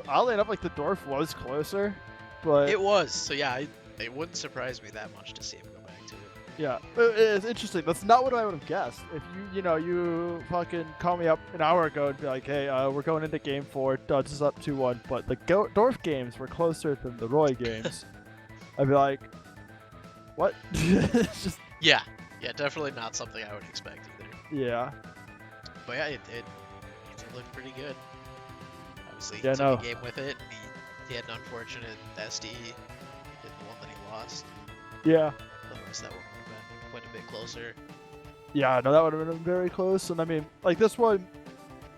oddly enough, like the Dwarf was closer, but It was. So yeah, it wouldn't surprise me that much to see him go back to it. yeah, it's interesting. That's not what I would have guessed. If you fucking call me up an hour ago and be like, hey, we're going into game 4, Duds is up 2-1, but the Dwarf games were closer than the Roy games, I'd be like, what? It's just Yeah, definitely not something I would expect either. yeah. But yeah, it looked pretty good. Obviously, he Yeah, took no. a game with it, and he had an unfortunate SD in the one that he lost. Yeah. Otherwise, that one would have been quite a bit closer. Yeah, no, that would have been very close. And I mean, like this one,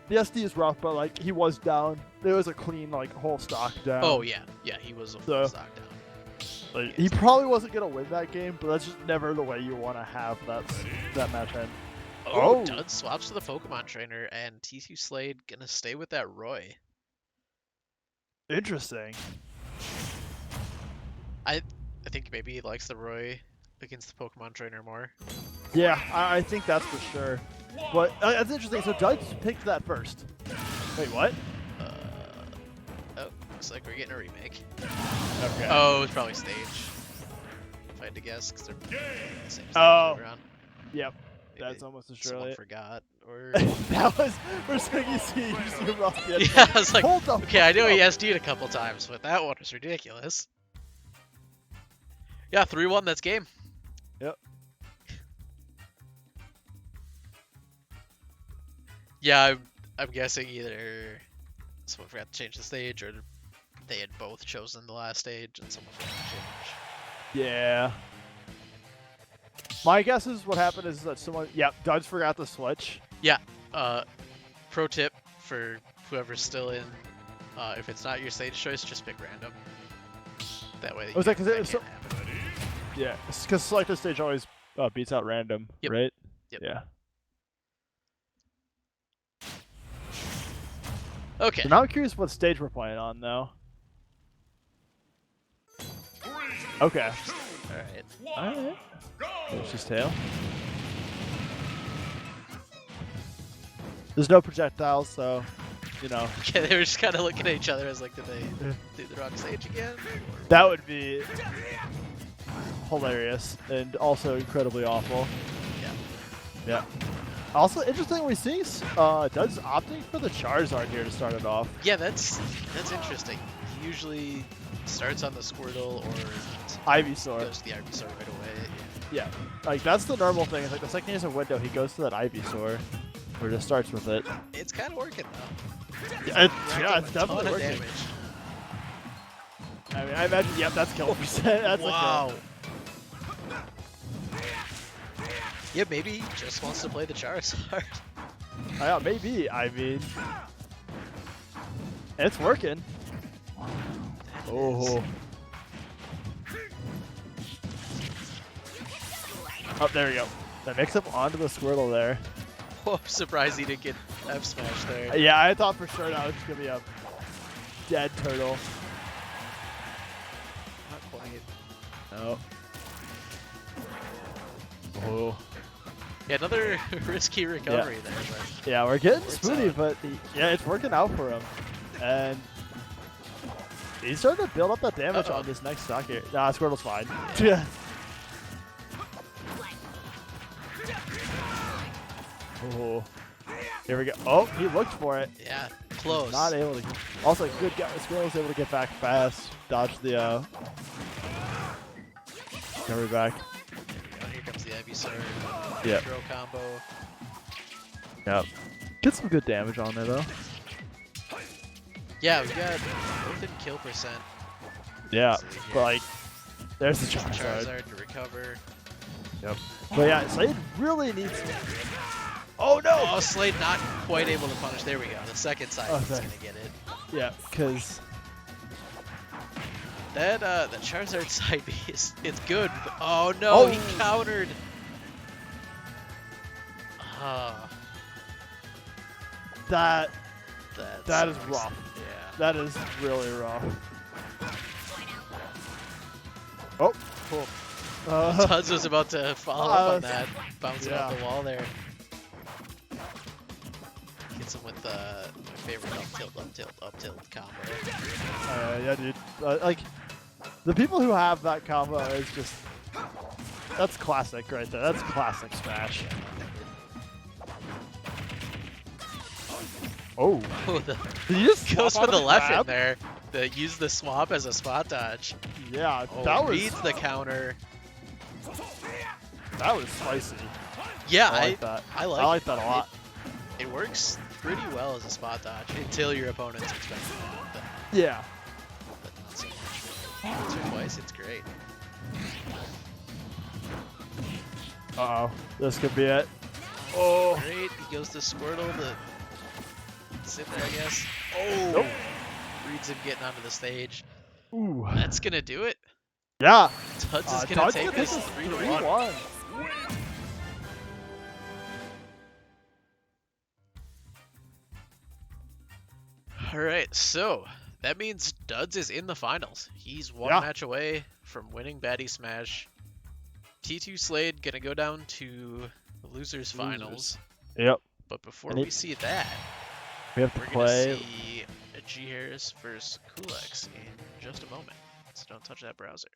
the SD is rough, but like he was down. There was a clean like whole stock down. Oh yeah, he was a full So- stock down. Like, he probably wasn't gonna win that game, but that's just never the way you want to have that match end. Oh, Oh. Dud swaps to the Pokemon trainer, and TC Slade gonna stay with that Roy. Interesting. I think maybe he likes the Roy against the Pokemon trainer more. Yeah, I think that's for sure. But that's interesting. So Dud picked that first. Wait, what? Oh, looks like we're getting a remake. Okay. Oh, it's probably Stage. If I had to guess, because they're the same stage Oh. around. Yep. Maybe That's almost someone Australia. forgot, or That was for Swiggy C. You zoomed off the edge. yeah, I was like, Hold the okay, I know fuck he up. SD'd a couple times, but that one was ridiculous. Yeah, 3-1. That's game. Yep. Yeah, I'm guessing either someone forgot to change the stage, or they had both chosen the last stage and someone forgot to change. Yeah. My guess is what happened is that someone, Dud's forgot to switch. Pro tip for whoever's still in, if it's not your stage choice, just pick random. That way. Was that 'cause it was can't so- happen. Yeah, because selected stage always beats out random, Yep. right? Yep. Yeah. Okay. So now I'm curious what stage we're playing on, though. Okay. All right. Alright. There's his tail. There's no projectiles, so, you know, Okay, they were just kind of looking at each other as like, did they do the wrong stage again? Or- that would be hilarious and also incredibly awful. Yeah. Yeah. Also, interesting, we see Dud's opting for the Charizard here to start it off. Yeah, that's interesting. He usually starts on the Squirtle or Ivysaur. goes to the Ivysaur right away. Yeah. Like, that's the normal thing. It's like the second he has a window, he goes to that Ivysaur. Or just starts with it. It's kind of working though. Yeah, it's Racked up a definitely ton of working. damage. I mean, I imagine, that's kill percent. That's Wow. Yeah, maybe he just wants to play the Charizard. Yeah, maybe. I mean, it's working. Oh. Oh, there we go. That mix up onto the Squirtle there. Oh, I'm surprised he didn't get F smash there. Yeah, I thought for sure that was gonna be a dead turtle. Not quite. No. Oh. Yeah, another risky recovery there. But Yeah, we're getting Works spoony, out. but it's working out for him. And he's starting to build up that damage Uh-oh. on this next stock here. Nah, Squirtle's fine. Yeah. Oh. Here we go. Oh, he looked for it. yeah, close. Not able to. Also, good guy. Squirrel was able to get back fast. Dodge the. Cover back. Oh, here comes the Ivysaur. Yep. Throw combo. Yep. Get some good damage on there though. Yeah, we got both in kill percent. Yeah, See here. but like, there's the There's the Charizard. Charizard to recover. Yep. But yeah, Slade really needs. Oh no! Oh, Slade not quite able to punish. There we go. The second side is Okay. gonna get it. Yeah, because That the Charizard side B is it's good. But, oh no, Oh. he countered. Ah, that that is sucks. rough. Yeah. That is really rough. Oh, cool. Tuds was about to follow up on that, bouncing off yeah. the wall there. Gets him with my favorite up tilt combo. Yeah, dude. Like, the people who have that combo is just. That's classic right there. That's classic Smash. Oh. Oh, the Did you just goes swap for out the of left in grab? there. Use the swap as a spot dodge. Yeah, Oh, that was reads the counter. spicy. Yeah, I like that. I like I like it. that a lot. It works pretty well as a spot dodge until your opponent's expecting it. But Yeah. not so much. Once or twice, it's great. Uh-oh. This could be it. Oh. Great. He goes to Squirtle to sit there, I guess. Oh! Nope. Reads him getting onto the stage. Ooh. That's going to do it. Yeah. Tuds is going to take this 3-1. 3-1. Alright, so that means Duds is in the finals. He's one Yeah. match away from winning Baddy Smash. T2 Slade gonna go down to the losers finals. Yep. But before And we see that, We have to we're play. gonna see a G Harris versus Kulex in just a moment. So don't touch that browser.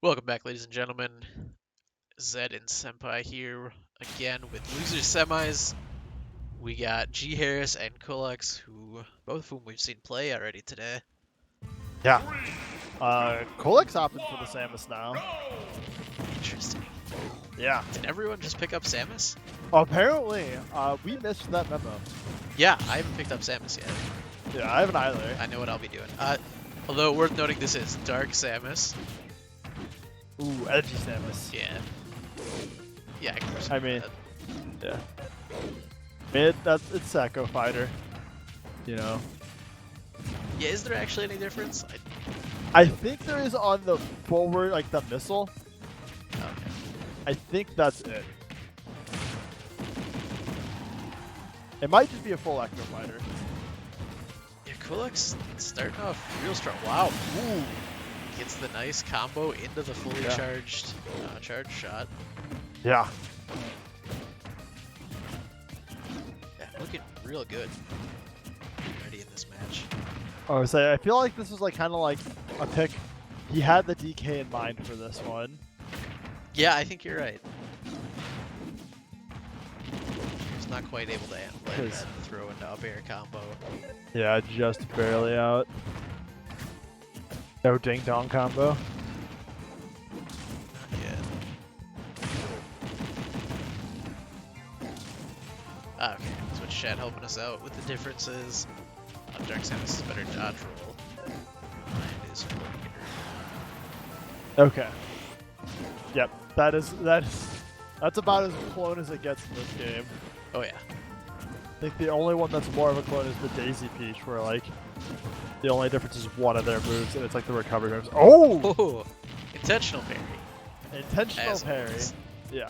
Welcome back, ladies and gentlemen. Zed and Senpai here again with losers semis. We got G Harris and Kulex, who both of whom we've seen play already today. Yeah. Kulex opted for the Samus now. Interesting. Yeah. Did everyone just pick up Samus? Apparently, we missed that memo. Yeah, I haven't picked up Samus yet. Yeah, I haven't either. I know what I'll be doing. Although worth noting, this is Dark Samus. Ooh, edgy Samus. Yeah. Yeah, I mean, yeah. It's Sacco Fighter. You know. Yeah, is there actually any difference? I think there is on the forward, like the missile. Okay. I think that's it. It might just be a full Echo Fighter. Yeah, Kulex starting off real strong. Wow. Ooh. Gets the nice combo into the fully charged charge shot. Yeah. Yeah, looking real good. Ready in this match. I feel like this was like kind of like a pick. He had the DK in mind for this one. Yeah, I think you're right. He's not quite able to handle it. That throw into up air combo. Yeah, just barely out. No ding dong combo. Not yet. Okay, so it's Shad helping us out with the differences. Dark Samus is better dodge roll. Mine is Okay. Yep, that's about as clone as it gets in this game. Oh yeah. I think the only one that's more of a clone is the Daisy Peach, where like the only difference is one of their moves, and it's like the recovery moves. Oh! Oh, Intentional parry. Intentional As parry. always. Yeah.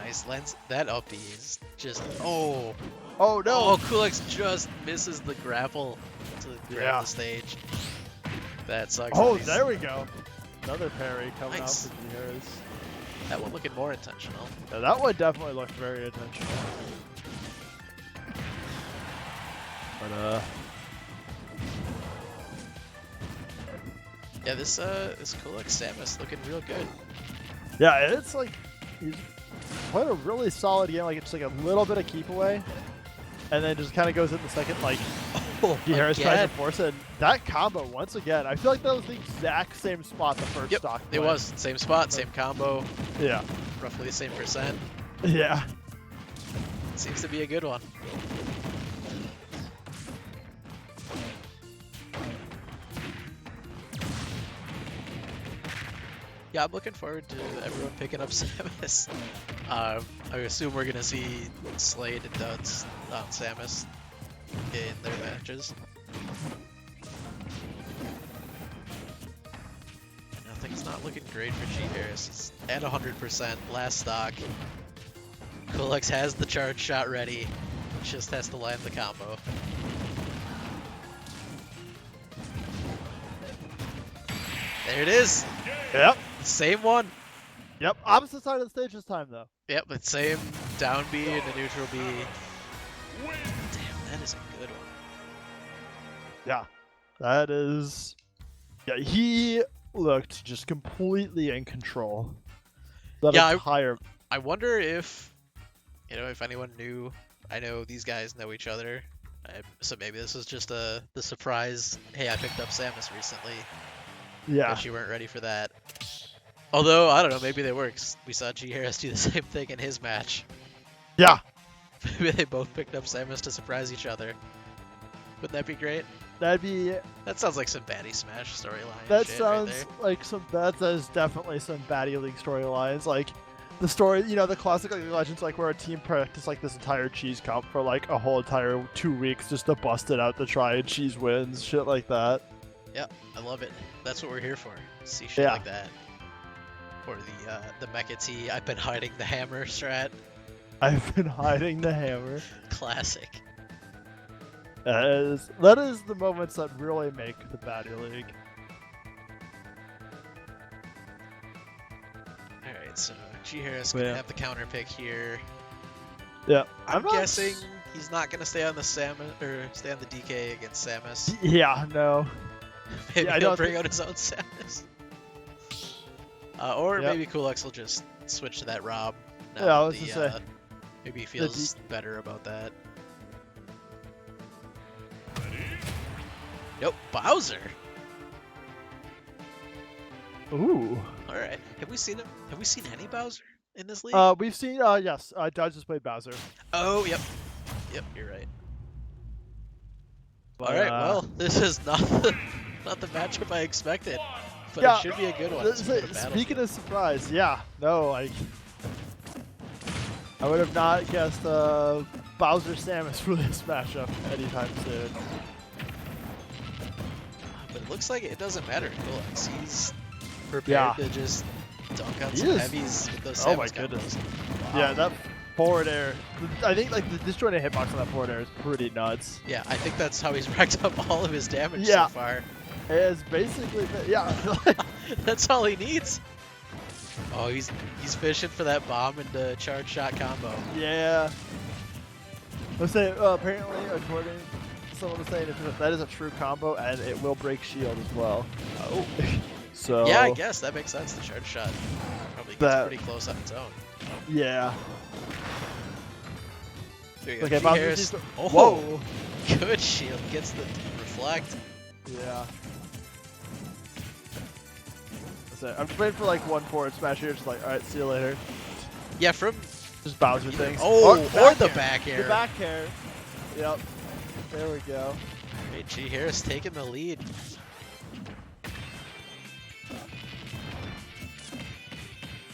Nice lens. That up B is just. Oh. Oh no. Oh, Kulix just misses the grapple to grab Yeah. the stage. That sucks. Oh, He's- there we go. Another parry coming Nice. out for G-Hairs. That one looking more intentional. Yeah, that one definitely looked very intentional. But Yeah, this Kulix Samus looking real good. yeah, it's like he's played a really solid game. Like it's like a little bit of keep away, and then just kind of goes in the second. Like Oh, G-Harris tries to again. force it. And that combo once again. I feel like that was the exact same spot the first Yep, stock. it play. was same spot, same combo, Yeah. roughly the same percent. Yeah. Seems to be a good one. Yeah, I'm looking forward to everyone picking up Samus. I assume we're gonna see Slade and Duds on Samus in their matches. Nothing's not looking great for G-Harris. He's at 100% last stock. Kulix has the charge shot ready. Just has to land the combo. There it is. Yep. Same one. Yep. Opposite side of the stage this time though. Yep, but same down B and a neutral B. Damn, that is a good one. Yeah. That is. Yeah, he looked just completely in control. That Yeah, entire. I wonder if, if anyone knew. I know these guys know each other, so maybe this was just the surprise. Hey, I picked up Samus recently. Yeah. Bet you weren't ready for that. Although I don't know, maybe they were. 'Cause we saw G-Harris do the same thing in his match. Yeah. Maybe they both picked up Samus to surprise each other. Wouldn't that be great? That'd be. That sounds like some Baddy Smash storyline. That shit sounds right like some. That is definitely some Baddy League storylines. Like the story, the classic like legends, like where a team practiced like this entire cheese comp for like a whole entire 2 weeks just to bust it out to try and cheese wins, shit like that. there. Yep, I love it. That's what we're here for. See shit Yeah. like that. Or the Mecha T. I've been hiding the hammer strat. I've been hiding the hammer. Classic. That is the moments that really make the Baddy League. Alright, so G-Harris Yeah. gonna have the counter pick here. Yeah, I'm not guessing he's not gonna stay on the Samus or stay on the DK against Samus. Yeah, no. Maybe Yeah, I he'll don't bring think- out his own Samus. Or Yep. maybe Kulix will just switch to that Rob. now Yeah, I that was gonna say. Maybe he feels better about that. Nope, Bowser. Ooh. All right, have we seen him? Have we seen any Bowser in this league? We've seen. Yes. Dodge just played Bowser. Oh, yep, you're right. But, All right, well, this is not the matchup I expected, but Yeah, it should be a good one. Speaking of surprise, yeah. No, like. I would have not guessed Bowser Samus for this matchup anytime soon. But it looks like it doesn't matter. Kulix, he's prepared Yeah. to just dunk on He some is- heavies with those Oh Samus my combos. goodness. Wow. Yeah, that forward air. I think like the disjointed hitbox on that forward air is pretty nuts. Yeah, I think that's how he's racked up all of his damage Yeah. so far. It's basically yeah. That's all he needs. Oh, he's fishing for that bomb and the charge shot combo. Yeah. Let's say apparently according to someone was saying that is a true combo and it will break shield as well. Oh. So Yeah, I guess that makes sense. The charge shot probably gets That- pretty close on its own. Yeah. There you go. Okay, G-Harris. Bowser's Oh, Whoa. good shield. Gets the reflect. Yeah. So I'm just waiting for like one forward smash here, just like, alright, see you later. Yeah, from Just Bowser things. oh, or the air. back air. The back air. Yep. There we go. Hey, G-Harris taking the lead.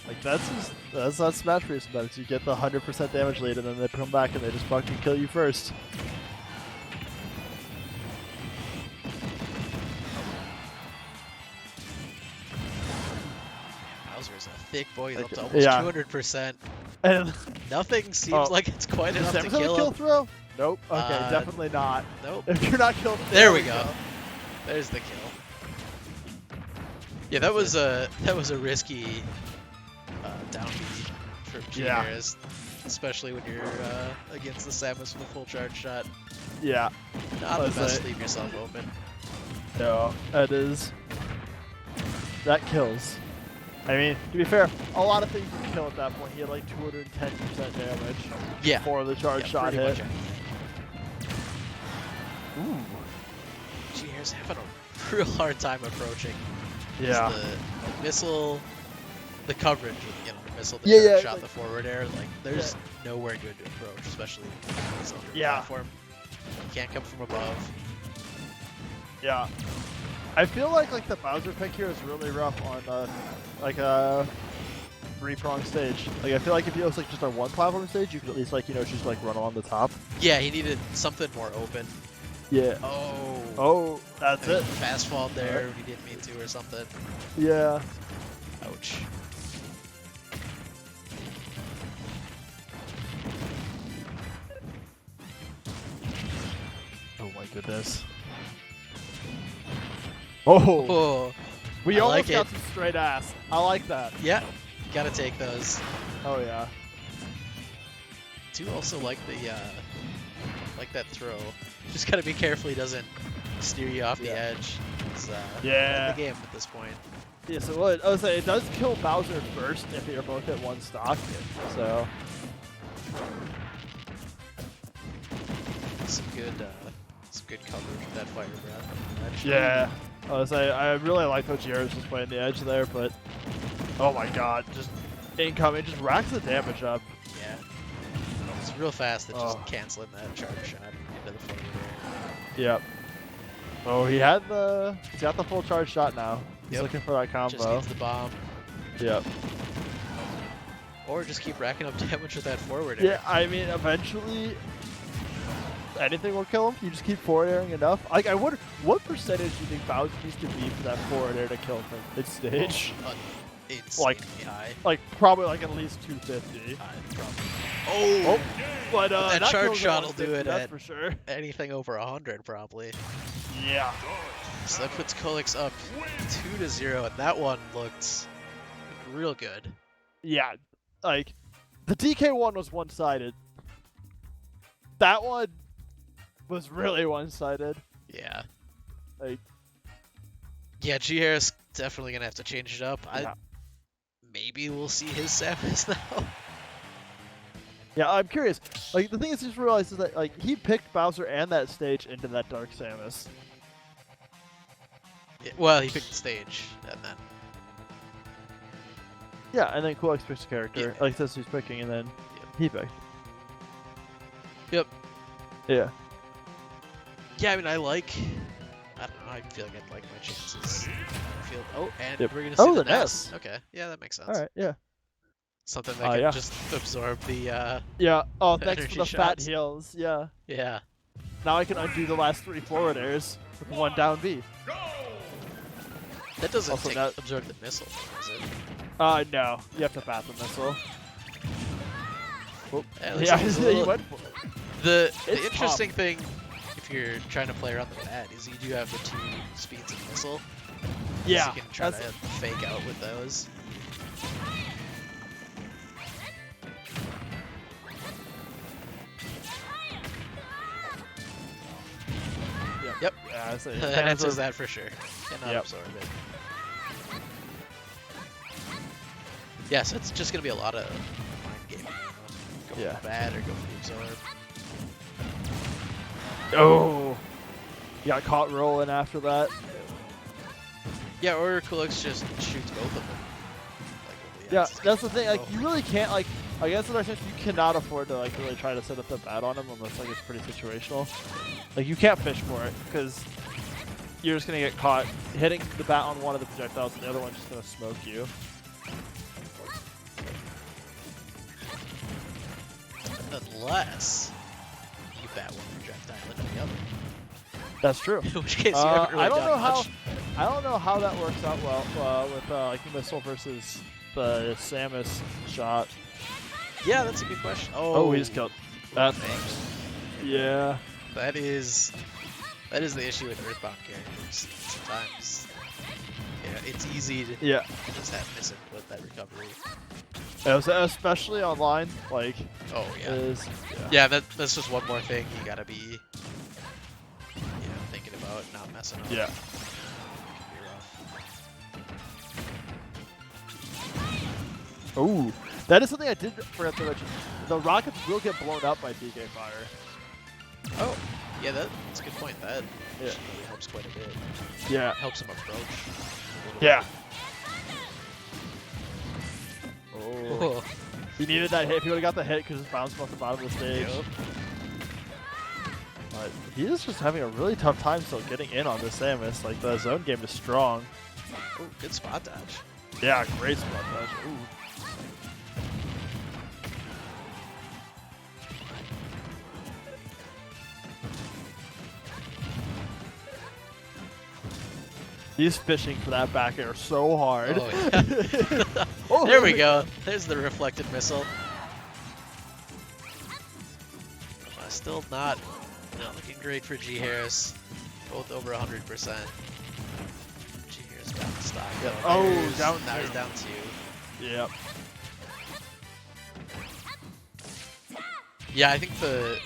Like that's not Smash Bros. Sometimes you get the 100% damage lead and then they come back and they just fucking kill you first. thick boy. He's up to Like, almost yeah. 200%. And Nothing seems Oh. like it's quite enough to Samus have a kill kill him. throw? Nope. Okay, definitely not. Nope. If you're not killed, There we go. There's the kill. Yeah, that was a risky down B from Yeah. G-Harris, especially when you're against the Samus with a full charge shot. Yeah. Not the Was best it- to leave yourself open. No, that is. That kills. I mean, to be fair, a lot of things would kill at that point. He had like 210% damage Yeah. before the charge shot pretty hit. much anything. Ooh. G-Harris having a real hard time approaching. Yeah. The missile, the coverage, you know, the missile, the Yeah, charge yeah, shot, like- the forward air, like, there's nowhere good to approach, especially when it's under a Yeah. platform. You can't come from above. Yeah. I feel like the Bowser pick here is really rough on like a three-prong stage. Like I feel like if it was like just a one platform stage, you could at least like just like run along the top. Yeah, he needed something more open. Yeah. Oh. Oh, that's it. Fast fall there when he didn't mean to or something. Yeah. Ouch. Oh my goodness. Oh, Oh. we I almost like got it. some straight ass. I like that. Yeah, gotta take those. Oh yeah. Do also like that throw. Just gotta be careful he doesn't steer you off the edge. It's Yeah. the game at this point. Yeah, so what I was saying, it does kill Bowser first if you're both at one stock. So Some good coverage with that fire breath. Actually. yeah. I was saying, I really like how Jairus was playing the edge there, but oh my god, just incoming, just racks the damage up. Yeah. It's real fast at just Oh. canceling that charge shot into the forward air. Yep. Oh, he's got the full charge shot now. He's Yep. looking for that Just combo. needs the bomb. Yep. Or just keep racking up damage with that forward air. Yeah, I mean, eventually anything will kill him. You just keep forward airing enough. Like, I wonder, what percentage do you think Bowser needs to be for that forward air to kill him mid stage? Insanely Like- high. Like, probably like at least 250. Probably. Oh, but that not charge kills shot at will do 150, it That's at- for sure. Anything over 100 probably. Yeah. So that puts Kolix up 2-0, and that one looked real good. Yeah. Like, the DK one was one-sided. That one was really one-sided. Yeah. Like, Yeah, G-Harris definitely gonna have to change it up. Yeah. Maybe we'll see his Samus now. yeah, I'm curious. Like, the thing is, just realized is that like he picked Bowser and that stage into that Dark Samus. Yeah, well, he picked the stage, and then Yeah, and then Kulix picks a character. Yeah. Like that's who he's picking, and then he picked. Yep. Yeah. yeah, I mean, I don't know. I feel like I'd like my chances. And Yep. we're gonna see Oh, the the Ness. Ness. Okay, yeah, that makes sense. All right. Yeah. Something that can yeah. just absorb the Yeah. Oh, thanks for Energy the fat shots. heals. Yeah. yeah. Now I can undo the last 3 forward airs with 1 down B. That doesn't Also that- absorb the missile, does it? No. You have to bat the missile. Oh. At least Yeah, it was a he little- went for it. The It's interesting thing, if you're trying to play around the bat, is you do have the 2 speeds of missile. Yeah. So you can try that's- to fake out with those. Yep. Yeah, I say That answers that for sure. Cannot Yep. absorb it. Yeah, so it's just gonna be a lot of mind gaming. Go Yeah. for the bat or go for the absorb. Oh. You got caught rolling after that. Yeah, or Kulix just shoots both of them. Like, Yeah, it's that's the thing. Like, both. you really can't, like, I guess in our sense, you cannot afford to, like, really try to set up the bat on him unless, like, it's pretty situational. Like, you can't fish for it, because you're just going to get caught hitting the bat on one of the projectiles, and the other one's just going to smoke you. Unless you bat one projectile into the other. That's true. In which case, you haven't really I don't done know how. much. I don't know how that works out well with like missile versus the Samus shot. Yeah, that's a good question. Oh, he's killed. That's dang. yeah. That is the issue with Earthbound characters. Sometimes, yeah, it's easy to just have misinput that recovery. Especially online, like. Oh yeah. Yeah. Yeah, that's just one more thing you gotta be, thinking about, not messing up. Yeah. It can be rough. Ooh, that is something I did forget to mention. The rockets will get blown up by DK fire. Oh, yeah, that's a good point. That Yeah. actually really helps quite a bit. Yeah. Helps him approach. Yeah. Oh. He needed that hit. If he would have got the hit, because it bounced off the bottom of the stage. Yep. But he is just having a really tough time still getting in on this Samus. Like, the zone game is strong. Oh, good spot dodge. Yeah, great spot dodge. Ooh. He's fishing for that back air so hard. Oh, yeah. Oh, there we go. There's the reflected missile. Still not looking great for G Harris. Both over 100%. G Harris back in stock. Yep. though. Oh, There's- down now he's two. down 2. Yep. Yeah, I think the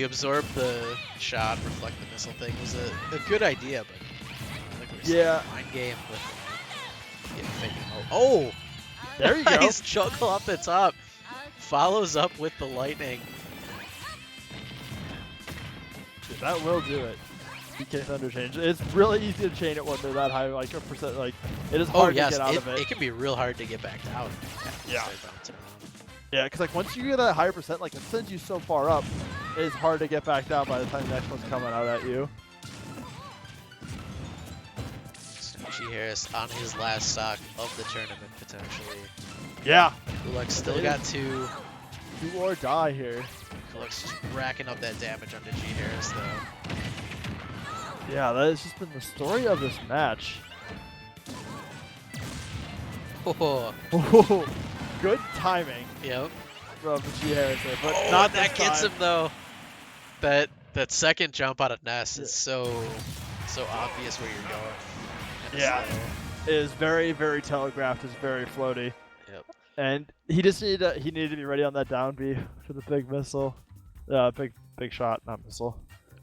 absorb the shot, reflect the missile thing was a good idea, but I think we're Yeah. seeing a mind game with faking out. Oh! There you go. Nice juggle off the top. Follows up with the lightning. That will do it. DK Thunder change. It's really easy to chain it when they're that high, like a percent. Like it is Oh hard yes, to get out of it. it can be real hard to get back down. Yeah. Start bouncing around. Yeah, because like once you get that higher percent, like it sends you so far up, it's hard to get back down by the time the next one's coming out at you. So G Harris on his last stock of the tournament potentially. Yeah. Kulak's still got 2. Do or die here. Kulak's just racking up that damage onto G Harris though. Yeah, that has just been the story of this match. Oh, Oh, good timing yep. from G Harris there, but Oh, not that this gets time. him though. That second jump out of Ness is so obvious where you're going. Kinda Yeah. slow. It is very, very telegraphed. It's very floaty. Yep. And he just needed to be ready on that down B for the big missile. Big shot, not missile.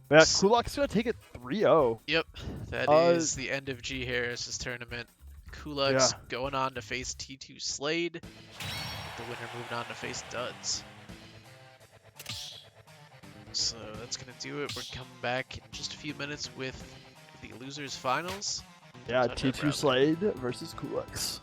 But yeah, Kulak's gonna take it 3-0. Yep. That is the end of G Harris's tournament. Kulak's going on to face T2 Slade. The winner moving on to face Duds. So that's gonna do it. We're coming back in just a few minutes with the losers finals. Yeah, Touch up T2 round. Slade versus Kulak's.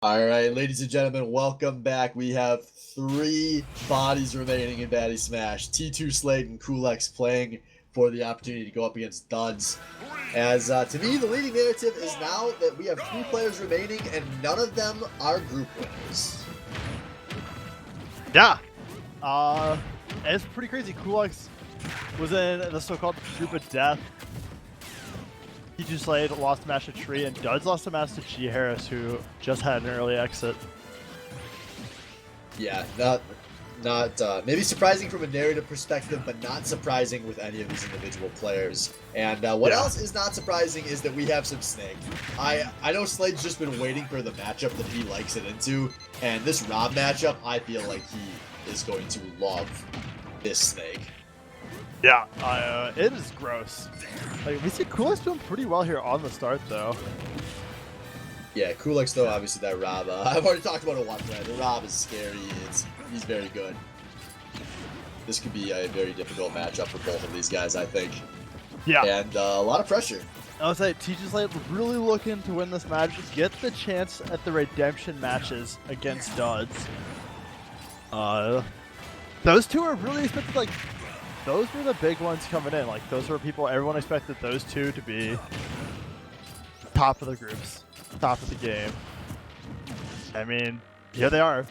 All right, ladies and gentlemen, welcome back. We have 3 bodies remaining in Baddy Smash. T2 Slade and Kulex playing for the opportunity to go up against Duds. As to me, the leading narrative is now that we have 2 players remaining and none of them are group winners. Yeah. It's pretty crazy. Kulex was in the so-called group of death. T2 Slade lost a match to Tree, and Duds lost a match to G Harris, who just had an early exit. Yeah, not maybe surprising from a narrative perspective, but not surprising with any of these individual players. And what else is not surprising is that we have some Snake. I know Slade's just been waiting for the matchup that he likes it into, and this Rob matchup, I feel like he is going to love this Snake. Yeah, it is gross. Like, we see Kulex doing pretty well here on the start, though. Yeah, Kulex though, obviously that Rob, I've already talked about it once, right? The Rob is scary, he's very good. This could be a very difficult matchup for both of these guys, I think. Yeah. And a lot of pressure. I would say T2 Slade really looking to win this match, get the chance at the redemption matches against Duds. Those two are really expected, like, those were the big ones coming in. Like, those were people, everyone expected those two to be top of the groups, top of the game. I mean, here they are.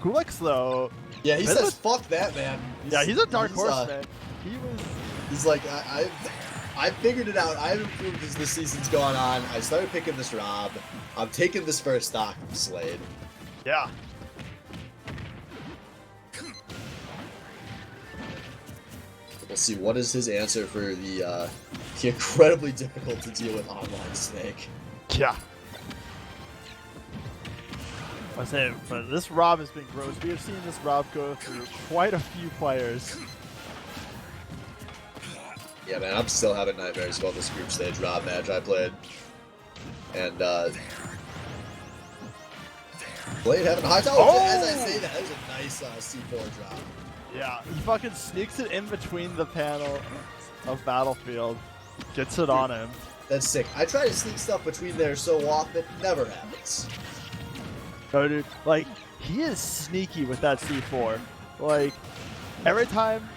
Kulex, though. Yeah, he says, fuck that, man. He's a dark horse, man. He's like, I figured it out. I've improved as the season's gone on. I started picking this Rob. I'm taking this first stock from Slade. Yeah. We'll see what is his answer for the incredibly difficult to deal with online Snake. Yeah. I say, but this Rob has been gross. We have seen this Rob go through quite a few players. Yeah, man, I'm still having nightmares about this group stage Rob match I played. And, Blade having a high tower. Oh! As I say that was a nice C4 drop. Yeah, he fucking sneaks it in between the panel of Battlefield. Gets it on him. That's sick. I try to sneak stuff between there so often, never happens. No, dude, like, he is sneaky with that C4. Like, every time,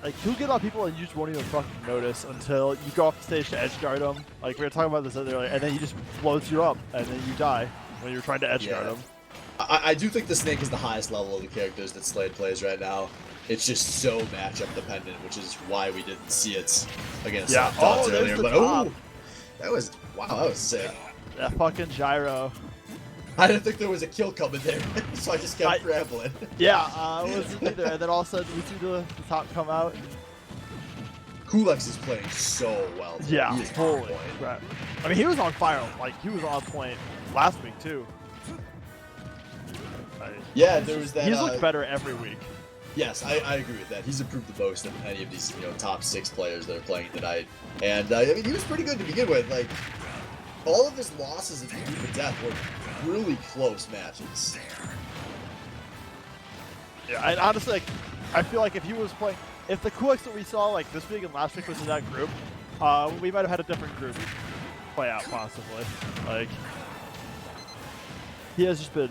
like, he'll get on people and you just won't even fucking notice until you go off the stage to edge guard him. Like, we were talking about this earlier, and then he just blows you up, and then you die when you're trying to edge guard him. I do think the Snake is the highest level of the characters that Slade plays right now. It's just so matchup dependent, which is why we didn't see it against Duds earlier. But that was sick. That fucking gyro. I didn't think there was a kill coming there, so I just kept scrambling. Yeah, it wasn't either. And then all of a sudden we see the top come out. Kulex is playing so well. Today. Yeah, he is holy crap. I mean, he was on fire. Like, he was on point last week too. Yeah, there was that. He's looked better every week. Yes, I agree with that. He's improved the most of any of these, top 6 players that are playing tonight. And I mean, he was pretty good to begin with. Like, all of his losses in the Group of Death were really close matches. Yeah, and honestly, like, I feel like if he was playing, if the Kulex that we saw like this week and last week was in that group, we might have had a different group play out possibly. Like, he has just been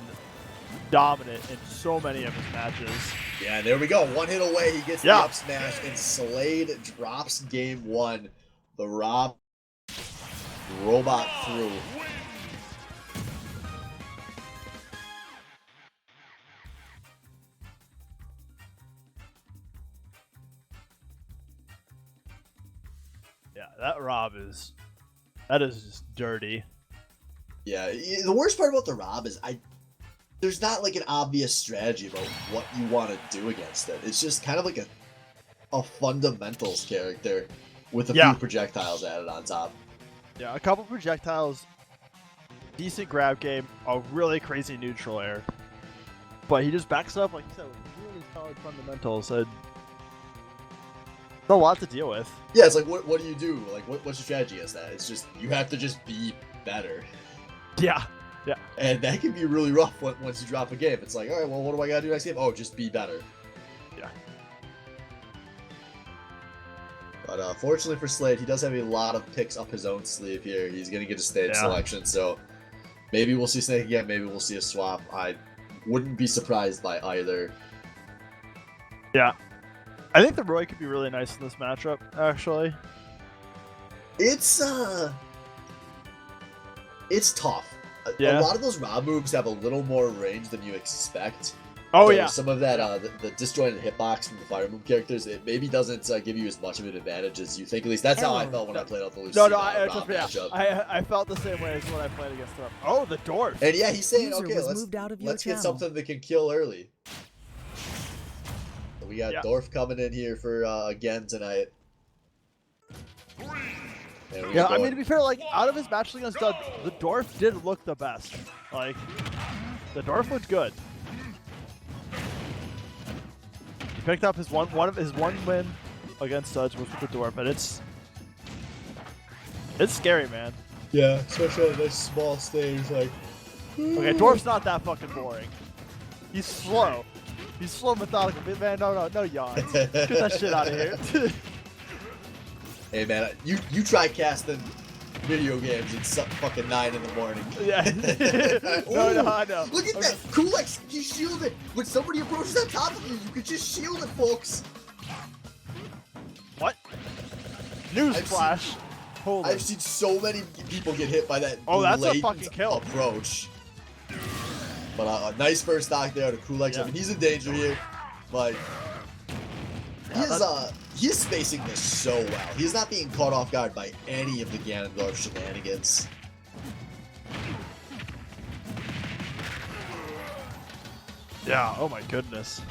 dominant in so many of his matches. Yeah, there we go. One hit away, he gets the up smash, and Slade drops game 1. The Rob robot through. Yeah, that Rob is just dirty. Yeah, the worst part about the Rob is there's not like an obvious strategy about what you want to do against it. It's just kind of like a fundamentals character with a few projectiles added on top. Yeah, a couple projectiles, decent grab game, a really crazy neutral air. But he just backs up, like you said, with really solid fundamentals. And it's a lot to deal with. Yeah, it's like, what do you do? Like, what's your strategy against that? It's just, you have to just be better. Yeah. Yeah. And that can be really rough once you drop a game. It's like, all right, well, what do I got to do next game? Oh, just be better. Yeah. But fortunately for Slade, he does have a lot of picks up his own sleeve here. He's going to get a stage selection, so Maybe we'll see Snake again. Maybe we'll see a swap. I wouldn't be surprised by either. Yeah. I think the Roy could be really nice in this matchup, actually. It's tough. Yeah. A lot of those Rob moves have a little more range than you expect. Oh, So yeah. Some of that, the disjointed hitbox from the Fire Move characters, it maybe doesn't give you as much of an advantage as you think. At least that's how I felt when I played out the Lucy No, Rob matchup. I felt the same way as when I played against them. Oh, the dwarf. And yeah, he's saying, User okay, was let's moved out of your get channel. something that can kill early. So we got Yeah. Dorf coming in here for again tonight. And we Yeah, go- I mean, to be fair, like, out of his match against Dud, the dwarf did look the best. Like, the dwarf looked good. He picked up his one win against Duds was with the dwarf, but it's scary, man. yeah, especially on this small stage, like. Okay, dwarf's not that fucking boring. He's slow. He's slow, methodical. Man, no yawns. Get that shit out of here. Hey man, you try casting video games at fucking 9 in the morning. Yeah. No, I know. Look at that! Kulex, you shielded! When somebody approaches on top of you, you can just shield it, folks! What? Newsflash. Hold I've on. seen so many people get hit by that Oh, that's a blatant fucking kill. approach. But a nice first stock there to Kulex. Yeah. I mean, he's in danger here, but he is spacing this so well. He's not being caught off guard by any of the Ganondorf shenanigans. Yeah, oh my goodness.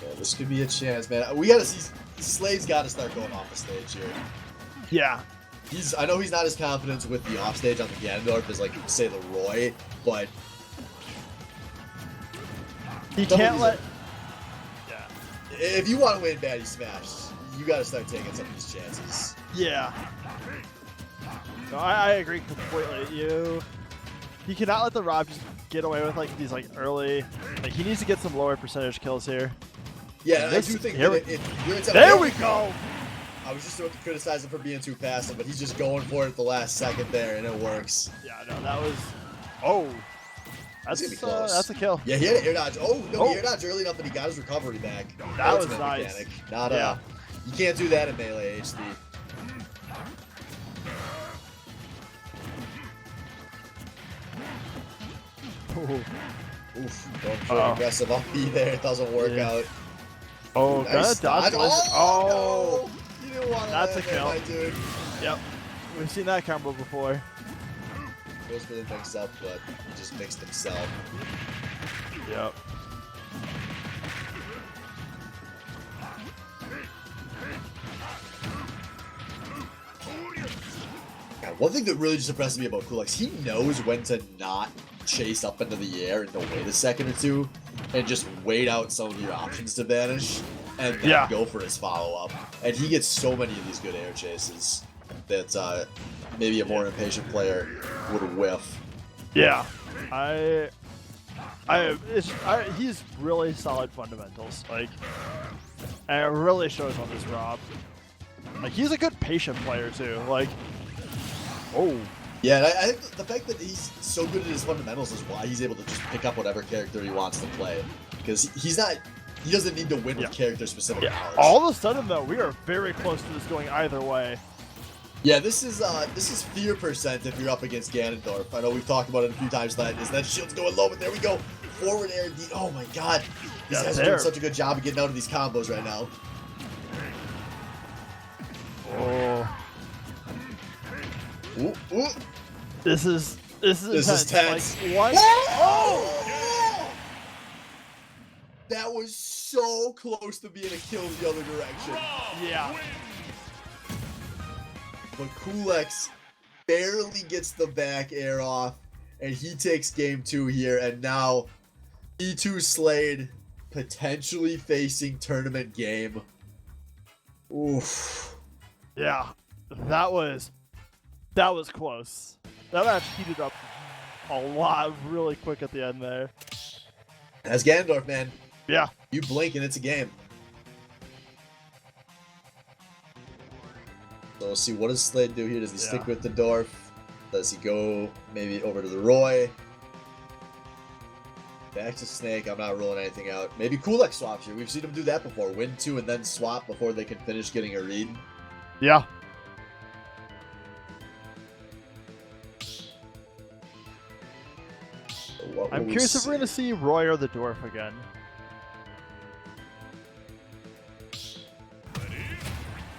Yeah, this could be a chance, man. We gotta see. Slade's gotta start going off the stage here. Yeah. I know he's not as confident with the offstage on the Ganondorf as, like, say, the Roy, but He Some of can't these let... are- Yeah. if you want to win Baddy Smash, you gotta start taking some of these chances. Yeah. No, I agree completely. He cannot let the Rob just get away with, like, these, like, early... Like, he needs to get some lower percentage kills here. Yeah, and I This- do think here that we- if you're There we go! I was just about to criticize him for being too passive, but he's just going for it at the last second there, and it works. Yeah, no, that was... Oh. That's gonna be close. That's a kill. Yeah, he had an air dodge. Oh, no, Oh. he air dodged early enough that he got his recovery back. That was Ultimate nice. mechanic. Not Yeah. you can't do that in Melee HD. Ooh. Oof, going for an aggressive up B there. It doesn't work Yeah. out. Oh, Nice dodge. dodge. Oh! Oh, no. You didn't want to That's land a kill. there, my dude. Yep. We've seen that combo before. Goes for the mix up, but he just mixed himself. Yep. God, one thing that really just impressed me about Kulex, he knows when to not chase up into the air and to wait a second or two and just wait out some of your options to vanish and then Yeah. go for his follow-up. And he gets so many of these good air chases that maybe a more impatient player would whiff. Yeah. He's really solid fundamentals. Like, and it really shows on this Rob. Like, he's a good patient player too. Like, oh. Yeah, and I think the fact that he's so good at his fundamentals is why he's able to just pick up whatever character he wants to play. Because he doesn't need to win with character-specific powers. All of a sudden, though, we are very close to this going either way. Yeah, this is fear percent if you're up against Ganondorf. I know we've talked about it a few times tonight. Is that shield's going low, but there we go. Forward air D. Oh my god. These Yeah, guys are there. doing such a good job of getting out of these combos right now. Oh. Ooh, ooh. This is This is intense. tense. Like, one. Oh! That was so close to being a kill the other direction. Yeah. But Kulex barely gets the back air off, and he takes game 2 here, and now E2 Slade potentially facing tournament game. Oof. Yeah. That was close. That match heated up a lot really quick at the end there. That's Ganondorf, man. Yeah. You blink and it's a game. So we'll see, what does Slade do here? Does he stick with the Dorf? Does he go maybe over to the Roy? Back to Snake. I'm not ruling anything out. Maybe Kulek swaps here. We've seen him do that before. Win 2 and then swap before they can finish getting a read. Yeah. So I'm curious if we're going to see Roy or the Dwarf again.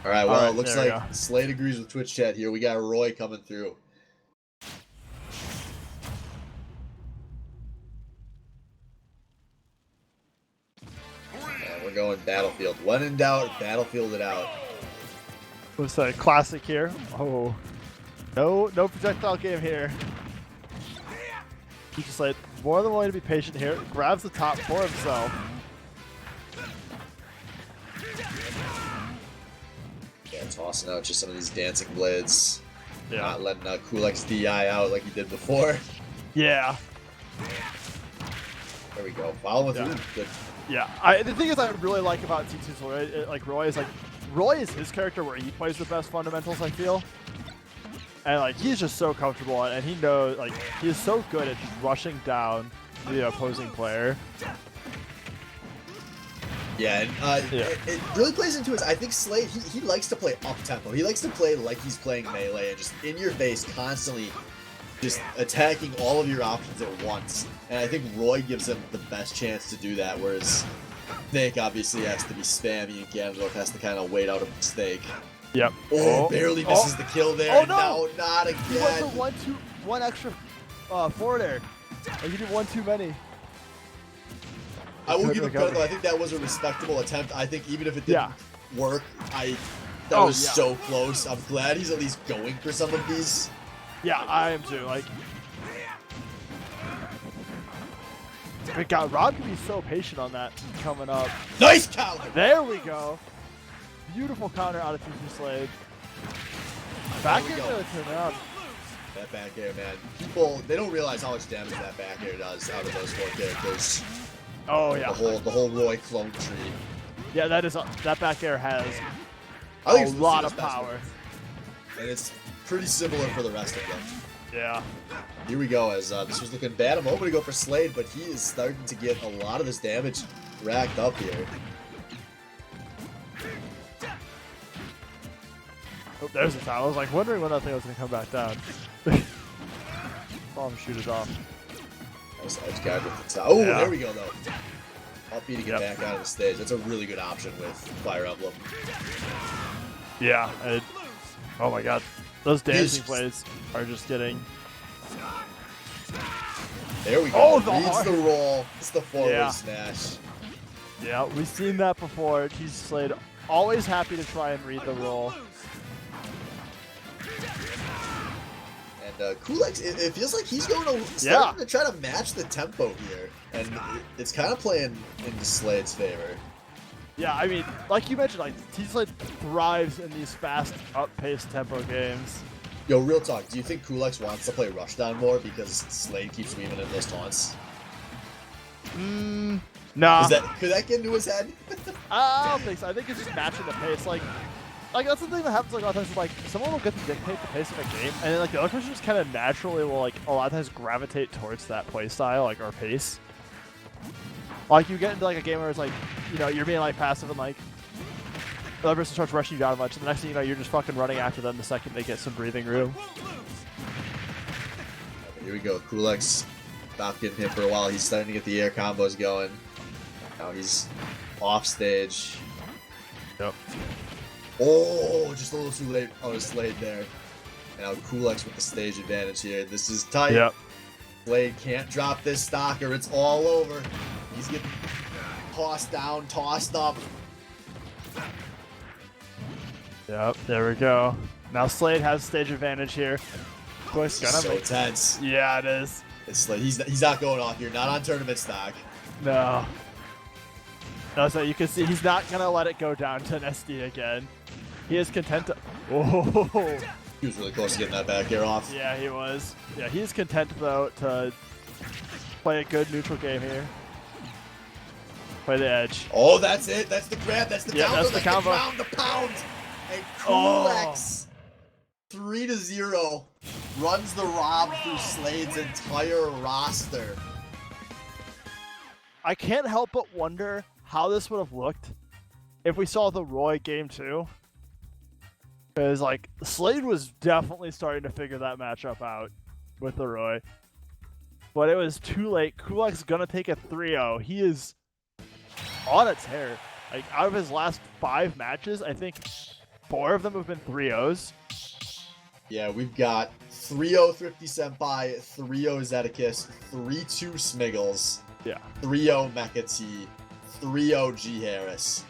All right, well, All right, it looks there we like go. Slade agrees with Twitch chat here. We got Roy coming through. And we're going Battlefield. When in doubt, Battlefield it out. What's a classic here? Oh. No projectile game here. He's just like more than willing to be patient here. Grabs the top for himself. Yeah, tossing out just some of these dancing blades. Yeah. Not letting Kulek's DI out like he did before. Yeah. There we go. Following Yeah. through. Good. Yeah. The thing is I really like about T2's Roy is Roy is his character where he plays the best fundamentals, I feel. And like he's just so comfortable and he knows like he is so good at just rushing down the opposing player. Yeah, and it really plays into his. I think Slade he likes to play up tempo. He likes to play like he's playing melee and just in your face, constantly, just attacking all of your options at once. And I think Roy gives him the best chance to do that. Whereas Snake obviously has to be spammy and Ganondorf has to kind of wait out a mistake. Yep. Oh, barely misses the kill there. Oh, and no! No, not again. He went for one extra forward air. Like he did one too many. I will give him credit though. I think that was a respectable attempt. I think even if it didn't work, that was so close. I'm glad he's at least going for some of these. Yeah, I am too. Like, but God, Rob can be so patient on that coming up. Nice counter. There we go. Beautiful counter out of T2 Slade. Back air to turn around. That back air, man. People, they don't realize how much damage that back air does out of those 4 characters. Oh yeah. The whole Roy clone tree. Yeah, that back air has I think a it's lot Lucia's of best power. one. And it's pretty similar for the rest of them. Yeah. Here we go, as this was looking bad a moment ago for Slade, but he is starting to get a lot of this damage racked up here. Oh, there's the time. I was like wondering when that thing was gonna come back down. Saw him shoot it off. Nice edge guard with the top. Oh, Yeah. there we go, though. Up B to get back out of the stage. That's a really good option with Fire Emblem. Yeah. Oh my God. Those dancing plays are just getting. There we go. Oh, Reads the roll. It's the forward smash. Yeah, we've seen that before. T2 Slade always happy to try and read the roll. And Kulek, it feels like he's going to starting to try to match the tempo here, and it's kind of playing into Slade's favor. Yeah, I mean, like you mentioned, like T2 Slade thrives in these fast, up-paced tempo games. Yo, real talk. Do you think Kulek wants to play Rushdown more because Slade keeps weaving in those taunts? Nah. Could that get into his head? I don't think so. I think it's just matching the pace. Like that's the thing that happens like a lot of times. Like someone will get to dictate the pace of a game, and then like the other person just kind of naturally will like a lot of times gravitate towards that play style, like or pace. Like you get into like a game where it's like, you know, you're being like passive and like the other person starts rushing you down a bunch, and the next thing you know, you're just fucking running after them the second they get some breathing room. Here we go. Kulek's not getting hit for a while. He's starting to get the air combos going. Now he's off stage. Yep. Oh, just a little too late on his Slade there. Now Kulek's with the stage advantage here. This is tight. Yep. Slade can't drop this stock or it's all over. He's getting tossed down, tossed up. Yep. There we go. Now Slade has stage advantage here. This is so tense. Yeah, it is. It's Slade. He's not going off here. Not on tournament stock. No. No, so you can see he's not gonna let it go down to an SD again. He is content to. Oh. He was really close to getting that back air off. Yeah, he was. Yeah, he's content though to play a good neutral game here. Play the edge. Oh, that's it. That's the grab. That's the counter. That's the combo. The ground, the pound. And Kulek's 3-0. runs the Rob through Slade's entire roster. I can't help but wonder how this would have looked if we saw the Roy game 2. Because, like, Slade was definitely starting to figure that matchup out with the Roy. But it was too late. Kulak's gonna take a 3-0. He is on a tear. Like, out of his last 5 matches, I think 4 of them have been 3-0s. Yeah, we've got 3-0 Thrifty Senpai, 3-0 Zeticus, 3-2 Smiggles, Yeah. 3-0 Mecha-T, 3-0 G Harris,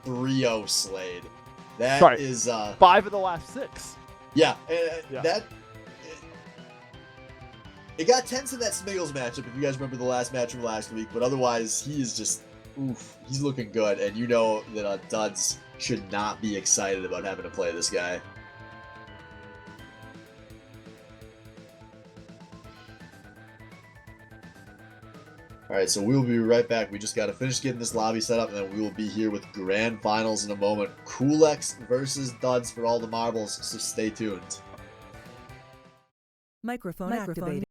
3-0 Slade. That is 5 of the last 6. Yeah, Yeah. that it got tense in that Smiggles matchup if you guys remember the last match from last week, but otherwise he is just he's looking good, and you know that Duds should not be excited about having to play this guy. Alright, so we will be right back. We just got to finish getting this lobby set up, and then we will be here with grand finals in a moment. Kulex versus Duds for all the marbles, so stay tuned. Microphone activated.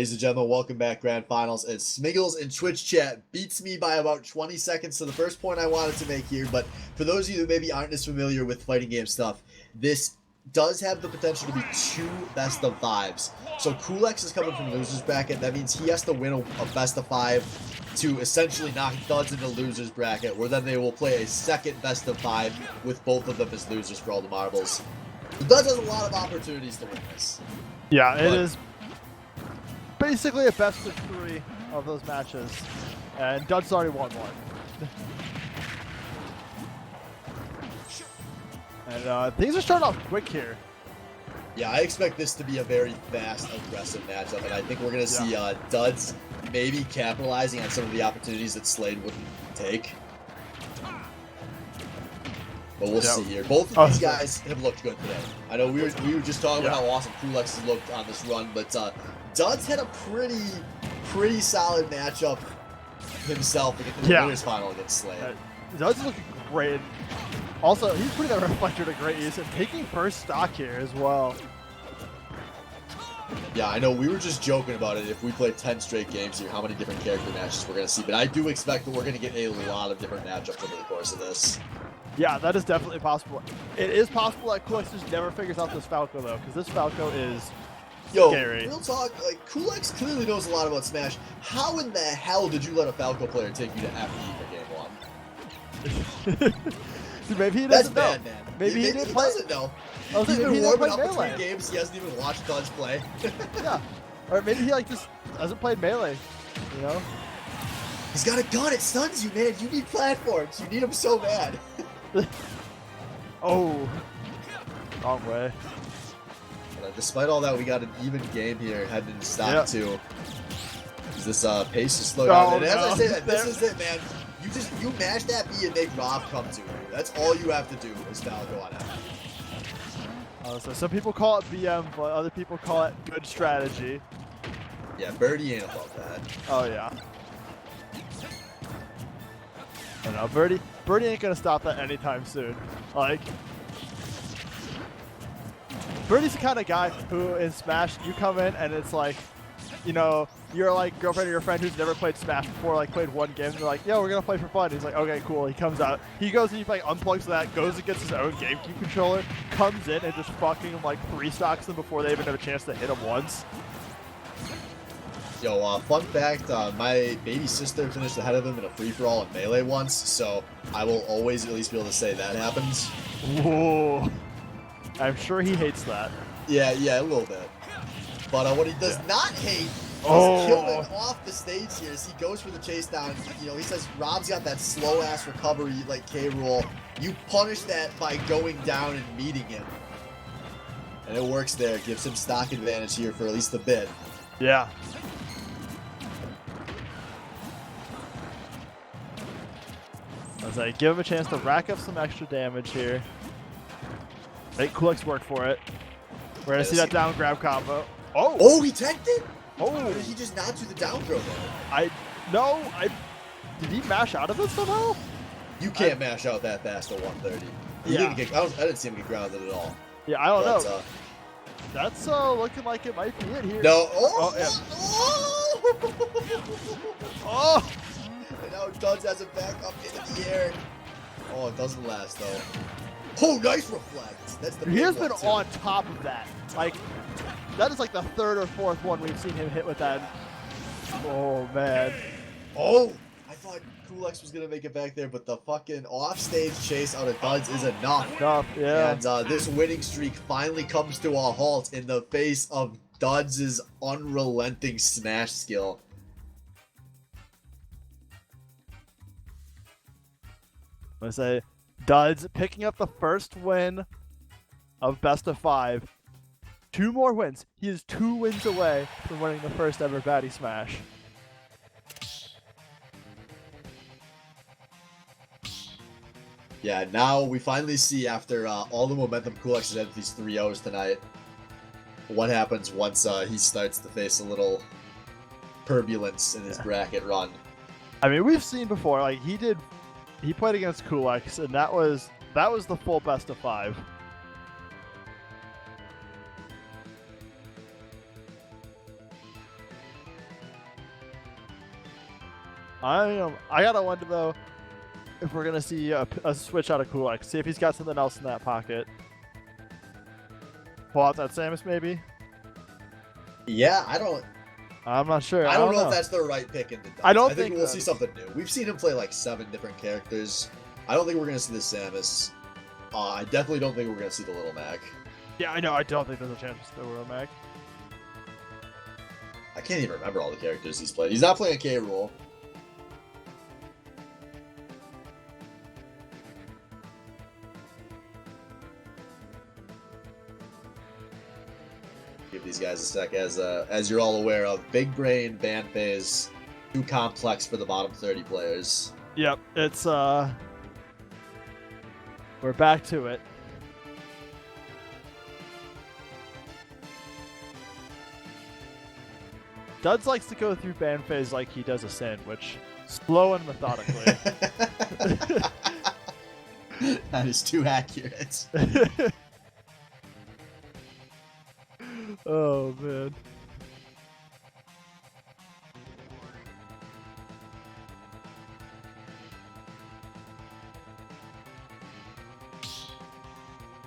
Ladies and gentlemen, welcome back, Grand Finals. And Smiggles in Twitch chat beats me by about 20 seconds to the first point I wanted to make here. But for those of you who maybe aren't as familiar with fighting game stuff, this does have the potential to be 2 best of 5s. So Kulex is coming from losers bracket. That means he has to win a best of 5 to essentially knock Duds into losers bracket, where then they will play a second best of 5 with both of them as losers for all the marbles. Duds has a lot of opportunities to win this. Yeah, it is basically a best of 3 of those matches, and Duds already won one. And things are starting off quick here. Yeah, I expect this to be a very fast, aggressive matchup, and I think we're going to see Duds maybe capitalizing on some of the opportunities that Slade wouldn't take. But we'll see here. Both of these guys have looked good today. I know we were just talking about how awesome Kulex has looked on this run, but Duds had a pretty solid matchup himself in the winners final against Slade. Duds is looking great. Also, he's putting that reflector to great use and taking first stock here as well. Yeah, I know we were just joking about it. If we play 10 straight games here, how many different character matches we're going to see. But I do expect that we're going to get a lot of different matchups over the course of this. Yeah, that is definitely possible. It is possible that Kulex just never figures out this Falco, though, because this Falco is scary. Real talk, like, Kulex clearly knows a lot about Smash. How in the hell did you let a Falco player take you to FE for game 1? Dude, maybe he doesn't know. That's bad, man. Maybe he didn't play. Doesn't know. He's been warming up between games. He hasn't even watched Duds play. Yeah, or maybe he like just hasn't played Melee. You know. He's got a gun. It stuns you, man. You need platforms. You need them so bad. Oh, wrong way. But, despite all that, we got an even game here heading into stock 2. This pace is slowed down. And as I say that, this is it, man. You mash that B and make Rob come to you. That's all you have to do is Falco on F. So some people call it BM, but other people call it good strategy. Yeah, Birdie ain't above that. Oh yeah. I know, Birdie ain't gonna stop that anytime soon. Like, Birdie's the kind of guy who in Smash, you come in and it's like, you know, your like girlfriend or your friend who's never played Smash before, like played one game, and they're like, "Yo, we're gonna play for fun." He's like, "Okay, cool." He comes out, he goes and he like unplugs that, goes and gets his own GameCube controller, comes in and just fucking like 3-stocks them before they even have a chance to hit him once. Yo, fun fact, my baby sister finished ahead of him in a free-for-all in Melee once, so I will always at least be able to say that happens. Whoa. I'm sure he hates that. Yeah, a little bit. But what he does not hate is killing off the stage here as he goes for the chase down. You know, he says Rob's got that slow-ass recovery, like K-Rool. You punish that by going down and meeting him. And it works there. It gives him stock advantage here for at least a bit. Yeah. I was like, give him a chance to rack up some extra damage here. Make Kulex work for it. We're gonna see that down grab combo. Oh, he tanked it? Oh, or did he just not do the down throw there? Did he mash out of it somehow? You can't mash out that fast at 130. He didn't get, I didn't see him get grounded at all. Yeah, I don't know. That's looking like it might be it here. No. Oh! And now Duds has it back up into the air. Oh, it doesn't last though. Oh, nice reflect. That's the He has been on top of that. Like, that is like the 3rd or 4th one we've seen him hit with that. Oh, man. Oh, I thought Kulex was going to make it back there, but the fucking offstage chase out of Duds is enough. Yeah. And this winning streak finally comes to a halt in the face of Duds' unrelenting Smash skill. I'm going to say, Duds picking up the first win of best of 5. 2 more wins. He is 2 wins away from winning the first ever Baddy Smash. Yeah, now we finally see after all the momentum Kulex has had with these 3-0s tonight, what happens once he starts to face a little turbulence in his bracket run. I mean, we've seen before, like he played against Kulex, and that was the full best of 5. I gotta wonder though if we're gonna see a switch out of Kulex. See if he's got something else in that pocket. pull out that Samus maybe. Yeah, I'm not sure. I don't know if that's the right pick in the Duds. I don't I think think we'll that see is. something new. We've seen him play like 7 different characters. I don't think we're gonna see the Samus. I definitely don't think we're gonna see the Little Mac. Yeah, I know. I don't think there's a chance to Little Mac. I can't even remember all the characters he's played. He's not playing a K rule. Give these guys a sec. As you're all aware of, big brain ban phase, too complex for the bottom 30 players. Yep, it's we're back to it. Duds likes to go through ban phase like he does a sandwich, slow and methodically. That is too accurate. Oh man.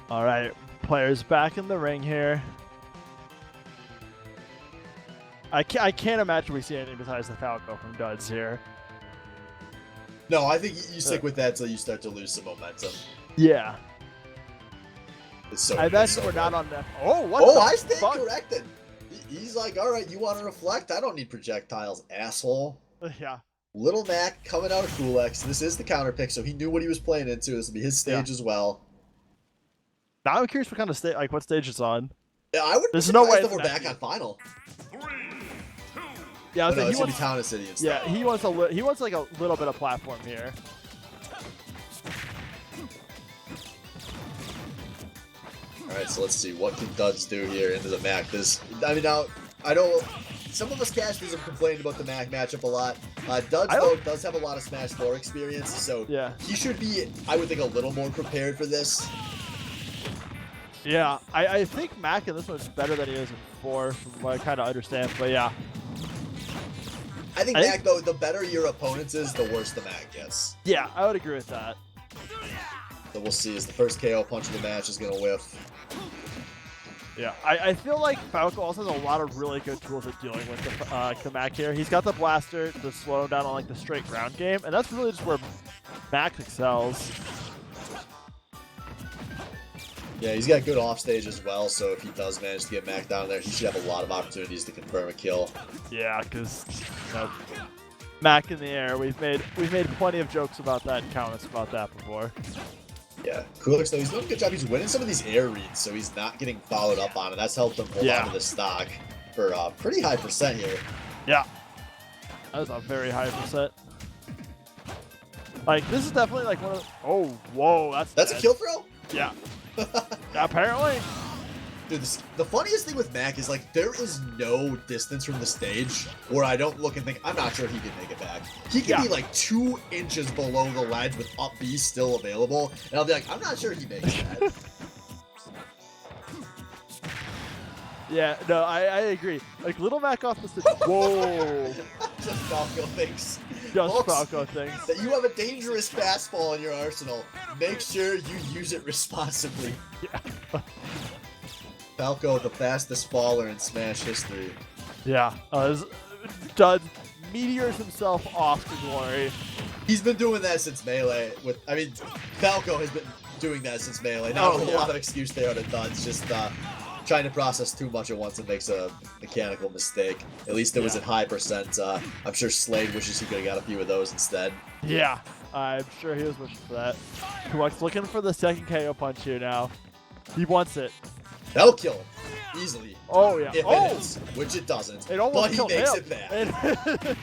All right, players back in the ring here. I can't imagine we see anything besides the Falco from Duds here. No, I think you stick with that till you start to lose some momentum. Yeah. It's so I it's imagine so we're not good. on that. Oh, what Oh, the I stand fuck? corrected. He's like, all right, you want to reflect? I don't need projectiles, asshole. Yeah. Little Mac coming out of Kulex. This is the counter pick, so he knew what he was playing into. This will be his stage as well. Now I'm curious what kind of stage, like what stage it's on. Yeah, I would. There's be no surprised way if we're it's back not- on final. Yeah, I Oh, was no, saying it's he gonna be wants. Town and City instead. Yeah, he wants like a little bit of platform here. All right, so let's see what can Duds do here into the Mac. Now I know some of us casters have complained about the Mac matchup a lot. Duds though does have a lot of Smash 4 experience, so Yeah. he should be, I would think, a little more prepared for this. Yeah, I think Mac in this one's better than he is in 4, from what I kind of understand. But yeah, I think I Mac think- though, the better your opponent is, the worse the Mac gets. yeah, I would agree with that. So we'll see as the first KO punch of the match is gonna whiff. Yeah, I feel like Falco also has a lot of really good tools at dealing with the Mac here. He's got the blaster to slow him down on like the straight ground game, and that's really just where Mac excels. Yeah, he's got good offstage as well, so if he does manage to get Mac down there, he should have a lot of opportunities to confirm a kill. Yeah, because Mac in the air. We've made plenty of jokes about that and countless about that before. Yeah, Kulex though, he's doing a good job. He's winning some of these air reads, so he's not getting followed up on, and that's helped him hold on to the stock for a pretty high percent here. Yeah, that is a very high percent. Like this is definitely like one of. Oh, whoa, that's That's dead. a kill throw? Yeah. Apparently. Dude, the funniest thing with Mac is, like, there is no distance from the stage where I don't look and think, I'm not sure he can make it back. He can be, like, 2 inches below the ledge with up B still available, and I'll be like, I'm not sure he makes that. Yeah, no, I agree. Like Little Mac off the stage. Whoa. Just Falco thinks. Just Folks, Falco things. that you have a dangerous fastball in your arsenal. Make sure you use it responsibly. Yeah. Falco, the fastest faller in Smash history. Yeah. Dud meteors himself off to glory. He's been doing that since Melee. Falco has been doing that since Melee. Not a whole lot of excuse there on the Duds. Just trying to process too much at once and makes a mechanical mistake. At least it was at high percent. I'm sure Slade wishes he could have got a few of those instead. Yeah, I'm sure he was wishing for that. Kulex looking for the second KO punch here now. He wants it. That'll kill him easily. Oh yeah. If it Oh! is, which it doesn't. It almost but he killed makes him. it back.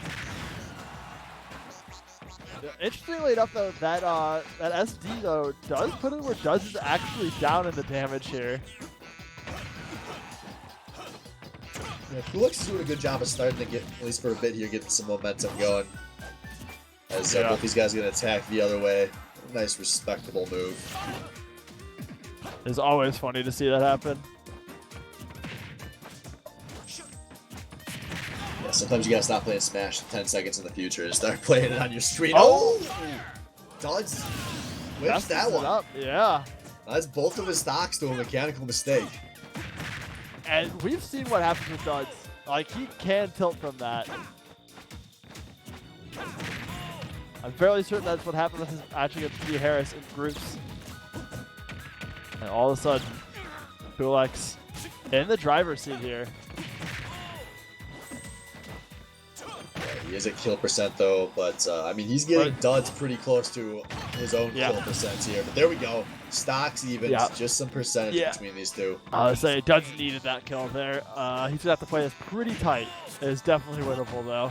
Yeah, interestingly enough, though, that SD though does put it where Duds is actually down in the damage here. Yeah, Kulex is doing a good job of starting to get, at least for a bit here, getting some momentum going. As both these guys are going to attack the other way. Nice, respectable move. It's always funny to see that happen. Yeah, sometimes you gotta stop playing Smash 10 seconds in the future and start playing it on your screen. Oh! Duds whips Messes that it one. up. Yeah. That's both of his stocks to a mechanical mistake. And we've seen what happens with Duds. Like, he can tilt from that. I'm fairly certain that's what happened with his match against G. Harris in groups. And all of a sudden, Kulak's in the driver's seat here. He is at kill percent though, but I mean he's getting Duds pretty close to his own kill percent here. But there we go, stocks even, just some percentage between these two. I would say Duds needed that kill there. He's gonna have to play this pretty tight. It is definitely winnable though.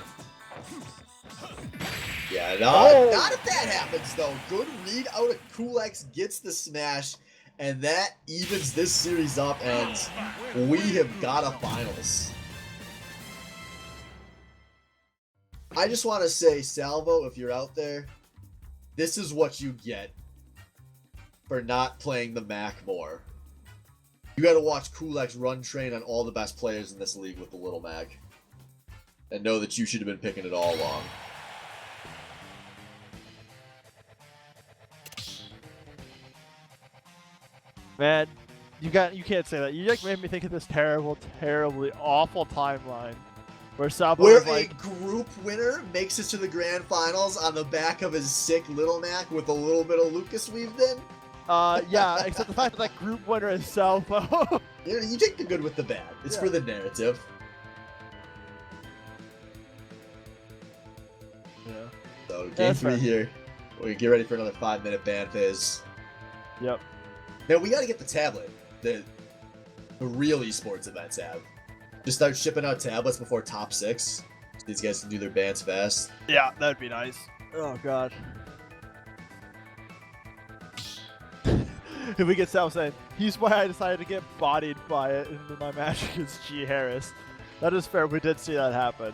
Yeah, not if that happens though. Good read out of Kulak, gets the smash, and that evens this series up, and we have got a finals. I just want to say, Salvo, if you're out there, this is what you get for not playing the Mac more. You got to watch Kulak run train on all the best players in this league with the little Mac, and know that you should have been picking it all along. Man, you can't say that. You like made me think of this terribly awful timeline. Where a group winner makes it to the grand finals on the back of his sick Little Mac with a little bit of Lucas weaved in? Yeah, except the fact that group winner is Salvo. You take the good with the bad. It's for the narrative. Yeah. So, game 3 here. We get ready for another 5-minute ban phase. Yep. Now, we got to get the tablet. The real esports events have. Just start shipping out tablets before top 6. So these guys can do their bans fast. Yeah, that'd be nice. Oh god. If we get Sal saying, he's why I decided to get bodied by it in my match against G. Harris. That is fair, we did see that happen.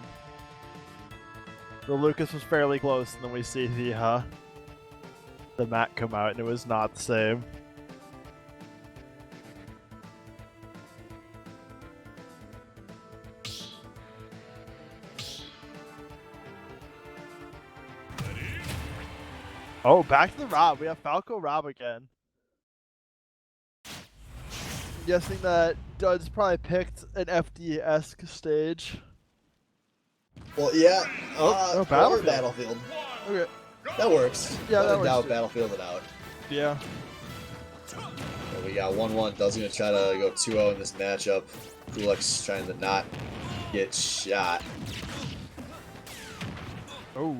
The Lucas was fairly close, and then we see the Mac come out, and it was not the same. Oh, back to the Rob. We have Falco Rob again. I'm guessing that Duds probably picked an FD-esque stage. Well, yeah. Battlefield. Battlefield. Okay. That works. Yeah, that works. Doubt Battlefield it out. Yeah. So we got 1-1. Dud's going to try to go 2-0 in this matchup. Kulak's trying to not get shot. Oh.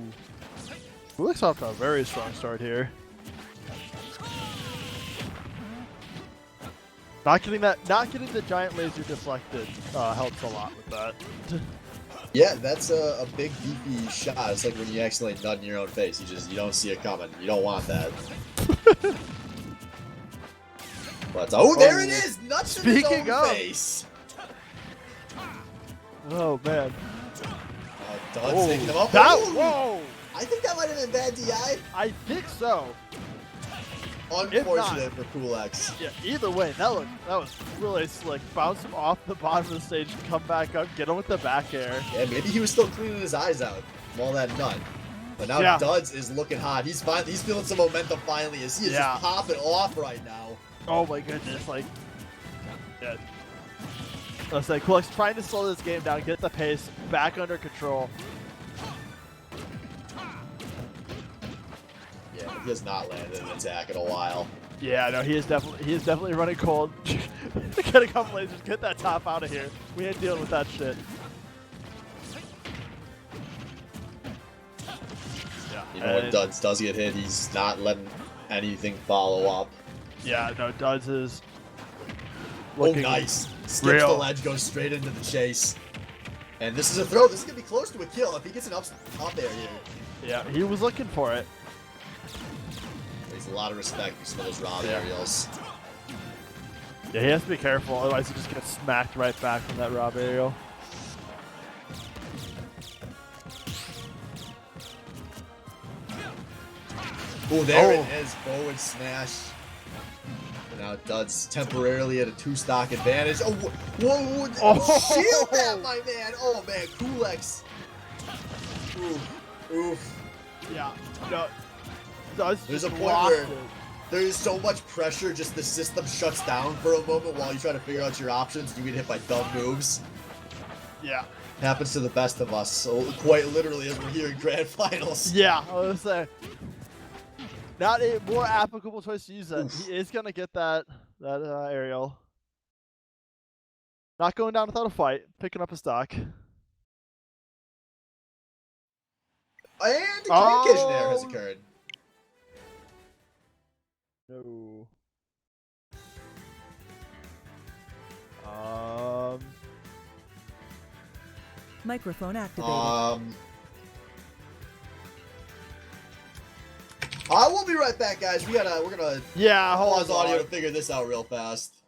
Kulak's off to a very strong start here. Not getting the giant laser deflected helps a lot with that. Yeah, that's a big beefy shot. It's like when you accidentally nut in your own face. You don't see it coming. You don't want that. But there it is! Nuts in his own face. Oh man. Dud's taking him up. Whoa! I think that might have been bad DI. I think so. Unfortunate for Kulak. Yeah, either way, that was really slick. Bounce him off the bottom of the stage, come back up, get him with the back air. Yeah, maybe he was still cleaning his eyes out from all that nut. But now Duds is looking hot. He's feeling some momentum finally as he is just popping off right now. Oh my goodness, let's say Kulak's trying to slow this game down, get the pace back under control. Yeah, he has not landed an attack in a while. Yeah, no, he is definitely running cold. Get a couple lasers, get that top out of here. We ain't dealing with that shit. Yeah. You know when Duds does get hit, he's not letting anything follow up. Yeah, no, Duds is looking nice. Skips the ledge, goes straight into the chase. And this is a throw. This is going to be close to a kill if he gets an up air here. Yeah, he was looking for it. There's a lot of respect for some of those Rob aerials. Yeah, he has to be careful, otherwise he just gets smacked right back from that Rob aerial. Oh, there it is. Forward smash. And now Duds temporarily at a 2-stock advantage. Oh, whoa. Shield that, my man. Oh, man. Kulak. Oof. Yeah. No. Duds There's a point there's so much pressure, just the system shuts down for a moment while you try to figure out your options, and you get hit by dumb moves. Yeah. Happens to the best of us, so quite literally as we're here in grand finals. Yeah, I was gonna say. Not a more applicable choice to use that. Oof. He is gonna get that aerial. Not going down without a fight. Picking up a stock. And a communication error has occurred. No. Microphone activated. I will be right back, guys. We're gonna Yeah, hold pause audio on. to figure this out real fast.